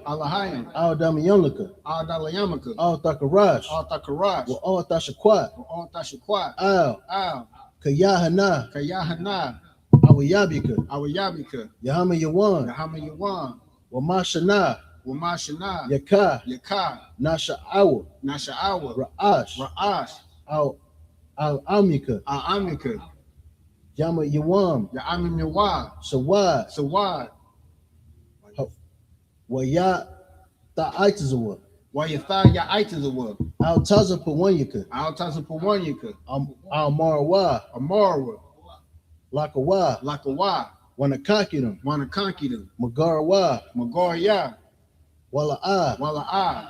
Allahayim, Al Damayamlika, Al Dalayamaka, Al Thakarash, Al Takarash, Al Tashakwat, Al Tashakwat, Al Kayahana, Kayahana, Awayabika, Awayabika, Yahama Yawan, Yahama Yawan, Wamashana, Wamashana, Yaka, Yaka, Nasha Awa, Nasha'awa, Ra'ash, Ra'ash, Al Amika, Amika, Yama Yawam, Ya'amim Yawa, Sawad, Sawad, Waya Ta'aitazawa, Wayatha Ya'aitazawa, Al Tazapawanyaka, Al Tazapawanyaka, Al Marwa, Amarwa, Lakawa, Lakawa, Wanakakiram, Wanakankidim, Magarawa, Magarya, Wala'a, Wala'a,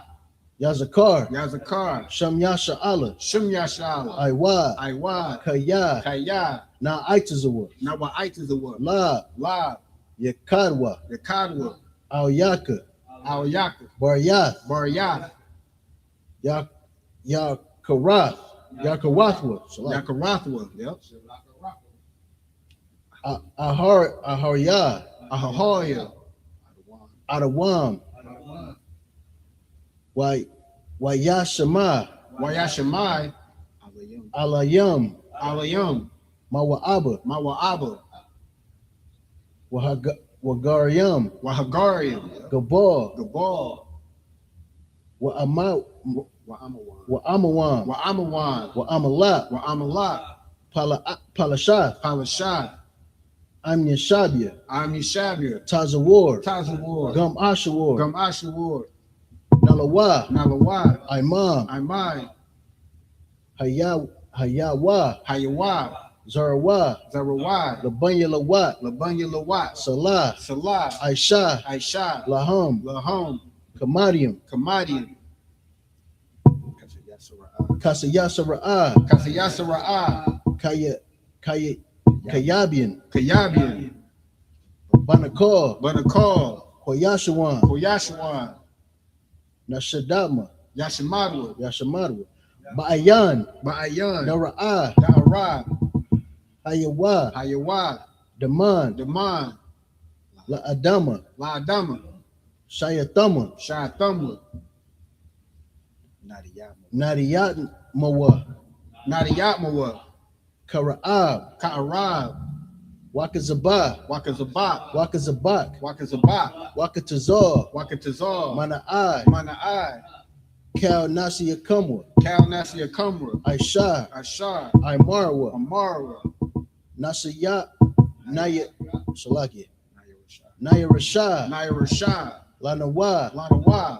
Yazakar, Yazakar, Shamyasha Allah, Shim Yasha'Allah, Aiwa, Aiwa, Kaya, Kaya, Na'aitazawa, Nawa'aitazawa, La, La, Yakadwa, Yakadwa, Al Yaka, Al Yaka, Baryath, Baryath, Yakarath, Yakarathwa, Yakarathwa, yep, Aharya, Ahahoya, Adawam, Wayashama, Wayashamai, Alayam, Alayam, Mawa'aba, Mawa'aba, Wagaryam, Wahagariam, Gabal, Gabal, Wa'amawam, Wa'amawan, Wa'amalat, Wa'amalat, Palashath, Palashad, Amyashabia, Amishabir, Tazawar, Tazawar, Gum Ashawar, Gum Ashawar, Nalawa, Nalawa, Imam, Imai, Hayawa, Hayawa, Zarawa, Zarawad, Labanya Lawat, Labanya Lawat, Salah, Salah, Aisha, Aisha, Laham, Lahom, Kamadium, Kamadian, Kasayasara'a, Kasayasara'a, Kayabian, Kayabian, Banakor, Banakal, Koyashawan, Koyashawan, Nashadama, Yashamadwa, Yashamadwa, Ba'ayan, Ba'ayan, Dara'a, Da'arab, Hayawa, Hayawa, Daman, Daman, La'adama, La'adama, Shayatama, Shatamwa, Nadiyat Mawa, Nadiyatmawa, Kara'ab, Ka'arab, Wakazabah, Wakazabat, Wakazabak, Wakazabat, Wakatazar, Wakatazar, Mana'ai, Mana'ai, Kal Nasiyakamwa, Kal Nasir Kamra, Aisha, Ashar, Imarwa, Amara, Nasiyat, Naya, Salaki, Naya Rashad, Nair Rashad, Lanawa, Lanawa,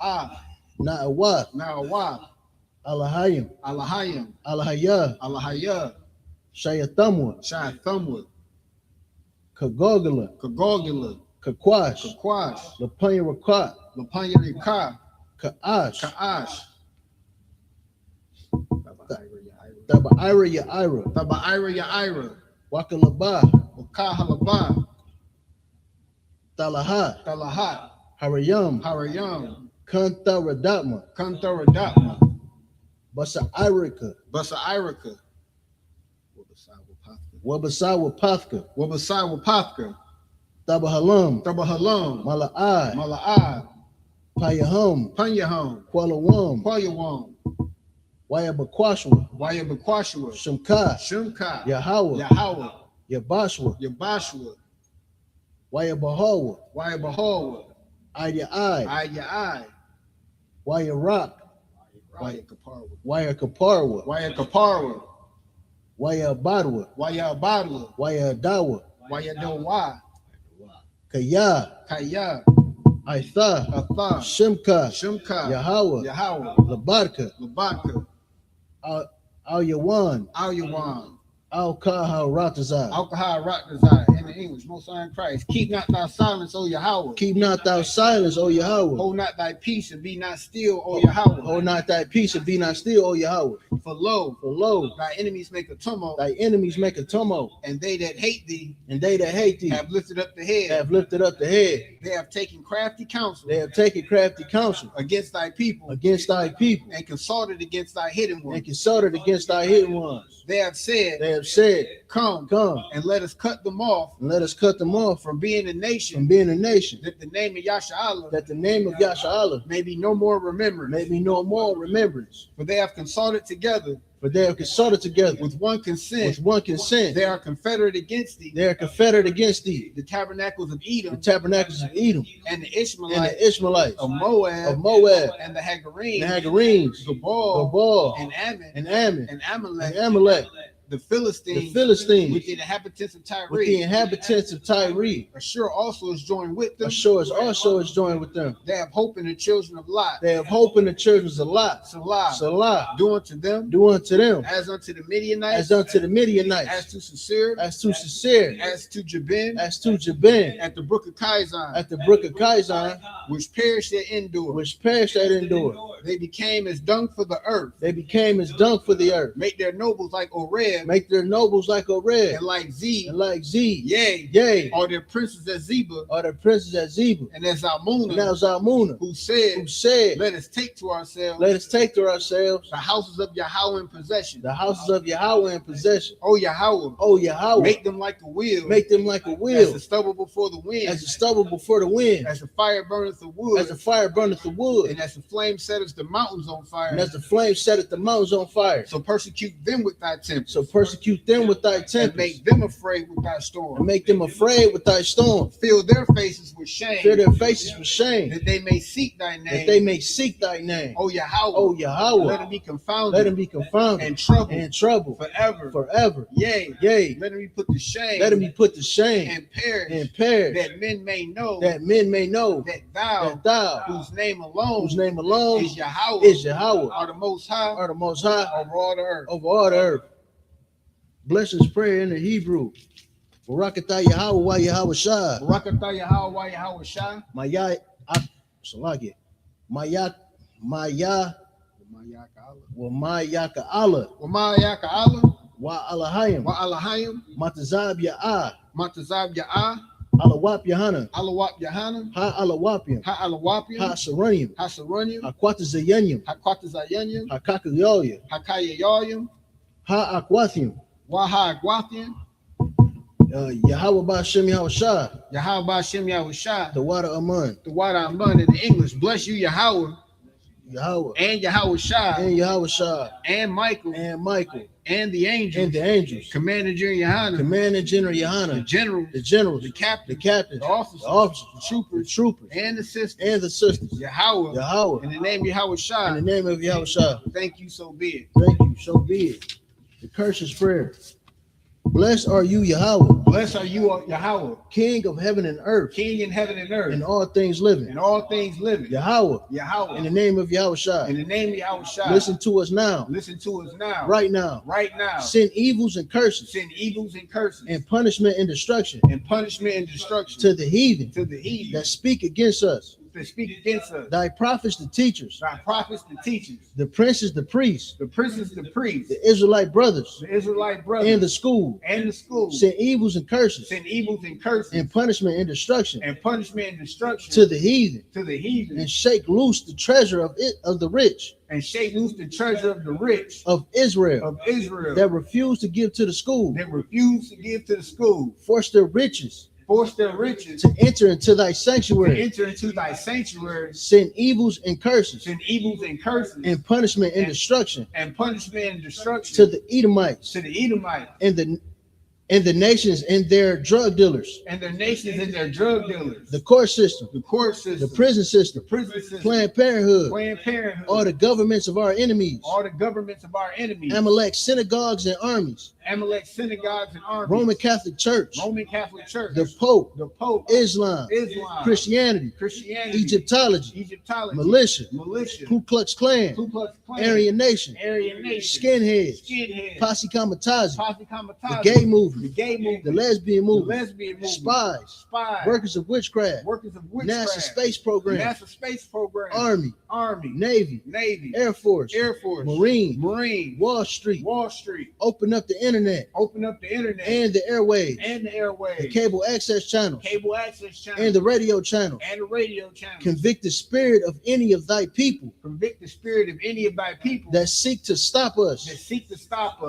Ah, Na'awa, Nawa, Alahayim, Alahayim, Alahaya, Alahaya, Shayatamwa, Shatamwa, Kagogala, Kagogula, Kakwash, Kakwash, Lapanya Rakat, Lapanyarika, Ka'ash, Ka'ash, Taba Ira Ya'ira, Taba Ira Ya'ira, Wakalaba, Wakahalaba, Talaha, Talahat, Harayam, Harayam, Kanta Radatma, Kantara Datma, Basa Irika, Basa Irika, Wabasawa Pathka, Wabasawa Pathka, Tabahalam, Tabahalam, Mala'ai, Mala'ai, Payaham, Panyaham, Kualawam, Payawam, Wayabakwashwa, Wayabakwashua, Shamka, Shumka, Yahweh, Yahweh, Yabashwa, Waya Bahawa, Aya Ai, Waya Rock, Waya Kaparwa, Waya Badwa, Waya Dawa, Kaya, Aitha, Shimka, Yahweh, Labarka, Al Yawan, Al Kaha Ratazai. In the English, Most High in Christ. Keep not thy silence, O Yahweh. Keep not thy silence, O Yahweh. Hold not thy peace and be not still, O Yahweh. Hold not thy peace and be not still, O Yahweh. For lo, thy enemies make a tumult. Thy enemies make a tumult. And they that hate thee, have lifted up the head. They have taken crafty counsel. Against thy people. And consulted against thy hidden ones. They have said, Come, and let us cut them off. From being a nation. That the name of Yasha may be no more remembrance. For they have consulted together. With one consent. They are confederate against thee. The tabernacles of Edom. And the Ishmaelites. Of Moab. And the Hagarenes. Gabal. And Ammon. And Amalek. The Philistines with the inhabitants of Tyre. Ashur also is joined with them. They have hope in the children of Lot. Salah. Do unto them as unto the Midianites. As to Sisera. As to Jabin. At the brook of Kizon. Which perished at Endor. They became as dung for the earth. Make their nobles like Oreb. And like Z. Yea. Are their princes at Zeba. And as Zalmunna. Who said, Let us take to ourselves the houses of Yahweh in possession. O Yahweh. Make them like a wheel. As the stubble before the wind. As the fire burneth the wood. And as the flame setteth the mountains on fire. So persecute them with thy tempest. And make them afraid with thy storm. Fill their faces with shame. That they may seek thy name. O Yahweh. Let them be confounded. And troubled. Forever. Yea. Let them be put to shame. And perish. That men may know. That thou. Whose name alone. Is Yahweh. Are the most high. Over all the earth. Blessings prayer in the Hebrew. Barakatah Yahweh wa Yahweh Shah. Maya Salaki. Maya Mayaka Allah. Wa Alahayim. Matazab Ya'ah. Alawap Yahana. Ha Alawapium. Ha Saranium. Hakwatazayanium. Hakakayoya. Ha Aquathium. Yahweh Bashem Yahweh Shah. The water Aman. In the English. Bless you, Yahweh. And Yahweh Shah. And Michael. And the angels. Commander General Yohana. The generals. The captains. The officers. The troopers. And the sisters. Yahweh. In the name of Yahweh Shah. Thank you, so be it. The curses prayer. Blessed are you, Yahweh. King of heaven and earth. And all things living. Yahweh. In the name of Yahweh Shah. Listen to us now. Right now. Send evils and curses. And punishment and destruction. To the heathen. That speak against us. Thy prophets the teachers. The princes the priests. The Israelite brothers. And the school. Send evils and curses. And punishment and destruction. To the heathen. And shake loose the treasure of the rich. Of Israel. That refuse to give to the school. Force their riches. To enter into thy sanctuary. Send evils and curses. And punishment and destruction. To the Edomites. And the nations and their drug dealers. And their nations and their drug dealers. The court system. The court system. The prison system. The prison system. Planned Parenthood. Planned Parenthood. All the governments of our enemies. All the governments of our enemies. Amalek synagogues and armies. Amalek synagogues and armies. Roman Catholic Church. Roman Catholic Church. The Pope. The Pope. Islam. Christianity. Egyptology. Militia. Ku Klux Klan. Aryan Nation. Skinheads. Posse Kamatazi. The gay movement. The lesbian movement. Spies. Workers of witchcraft. NASA space program. Army. Navy. Air Force. Marine. Wall Street. Open up the internet. And the airwaves. The cable access channels. And the radio channel. Convict the spirit of any of thy people. That seek to stop us.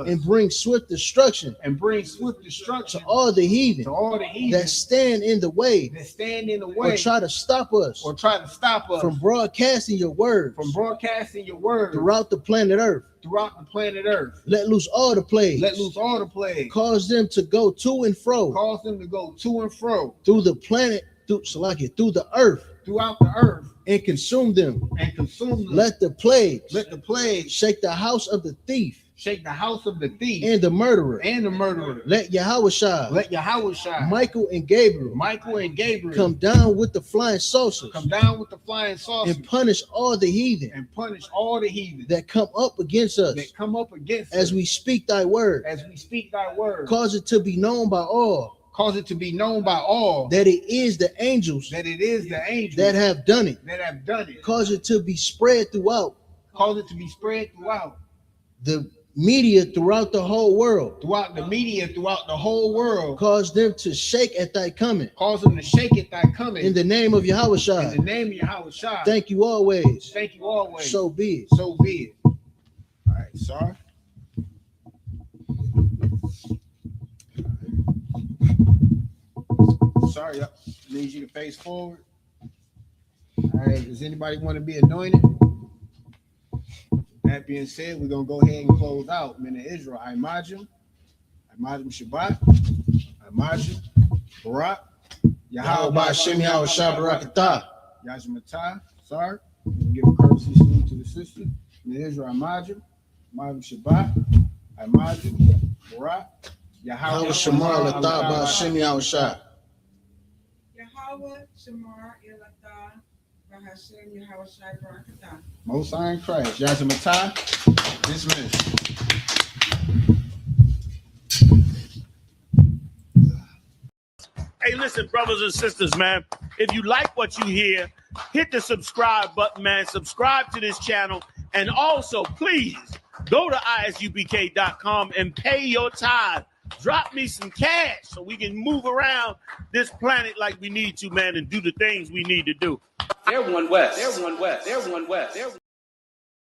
And bring swift destruction. To all the heathen. That stand in the way. Or try to stop us. From broadcasting your word. Throughout the planet Earth. Let loose all the plagues. Cause them to go to and fro. Through the planet, through the earth. Throughout the earth. And consume them. Let the plagues shake the house of the thief. And the murderer. Let Yahushua. Michael and Gabriel. Come down with the flying saucers. And punish all the heathen. That come up against us. As we speak thy word. Cause it to be known by all. That it is the angels. That have done it. Cause it to be spread throughout. The media throughout the whole world. Cause them to shake at thy coming. In the name of Yahushua. Thank you always. So be it. All right, sorry. Sorry, I need you to face forward. All right, does anybody want to be anointed? That being said, we're going to go ahead and close out. Men of Israel, Imajim Shabbat, Imajim, Barak, Yahweh Shem Yahushua Barakatah. Yajmatah, sorry. Give a courtesy salute to the sister. Men of Israel, Imajim Shabbat, Imajim, Barak, Yahweh Shamar Latah Ba Shem Yahushua. Yahweh Shamar Elatah Bahashem Yahushua Barakatah. Most High in Christ. Yajmatah, dismissed. Hey, listen, brothers and sisters, man. If you like what you hear, hit the subscribe button, man. Subscribe to this channel. And also, please, go to ISUPK.com and pay your tithe. Drop me some cash so we can move around this planet like we need to, man, and do the things we need to do. Everyone west.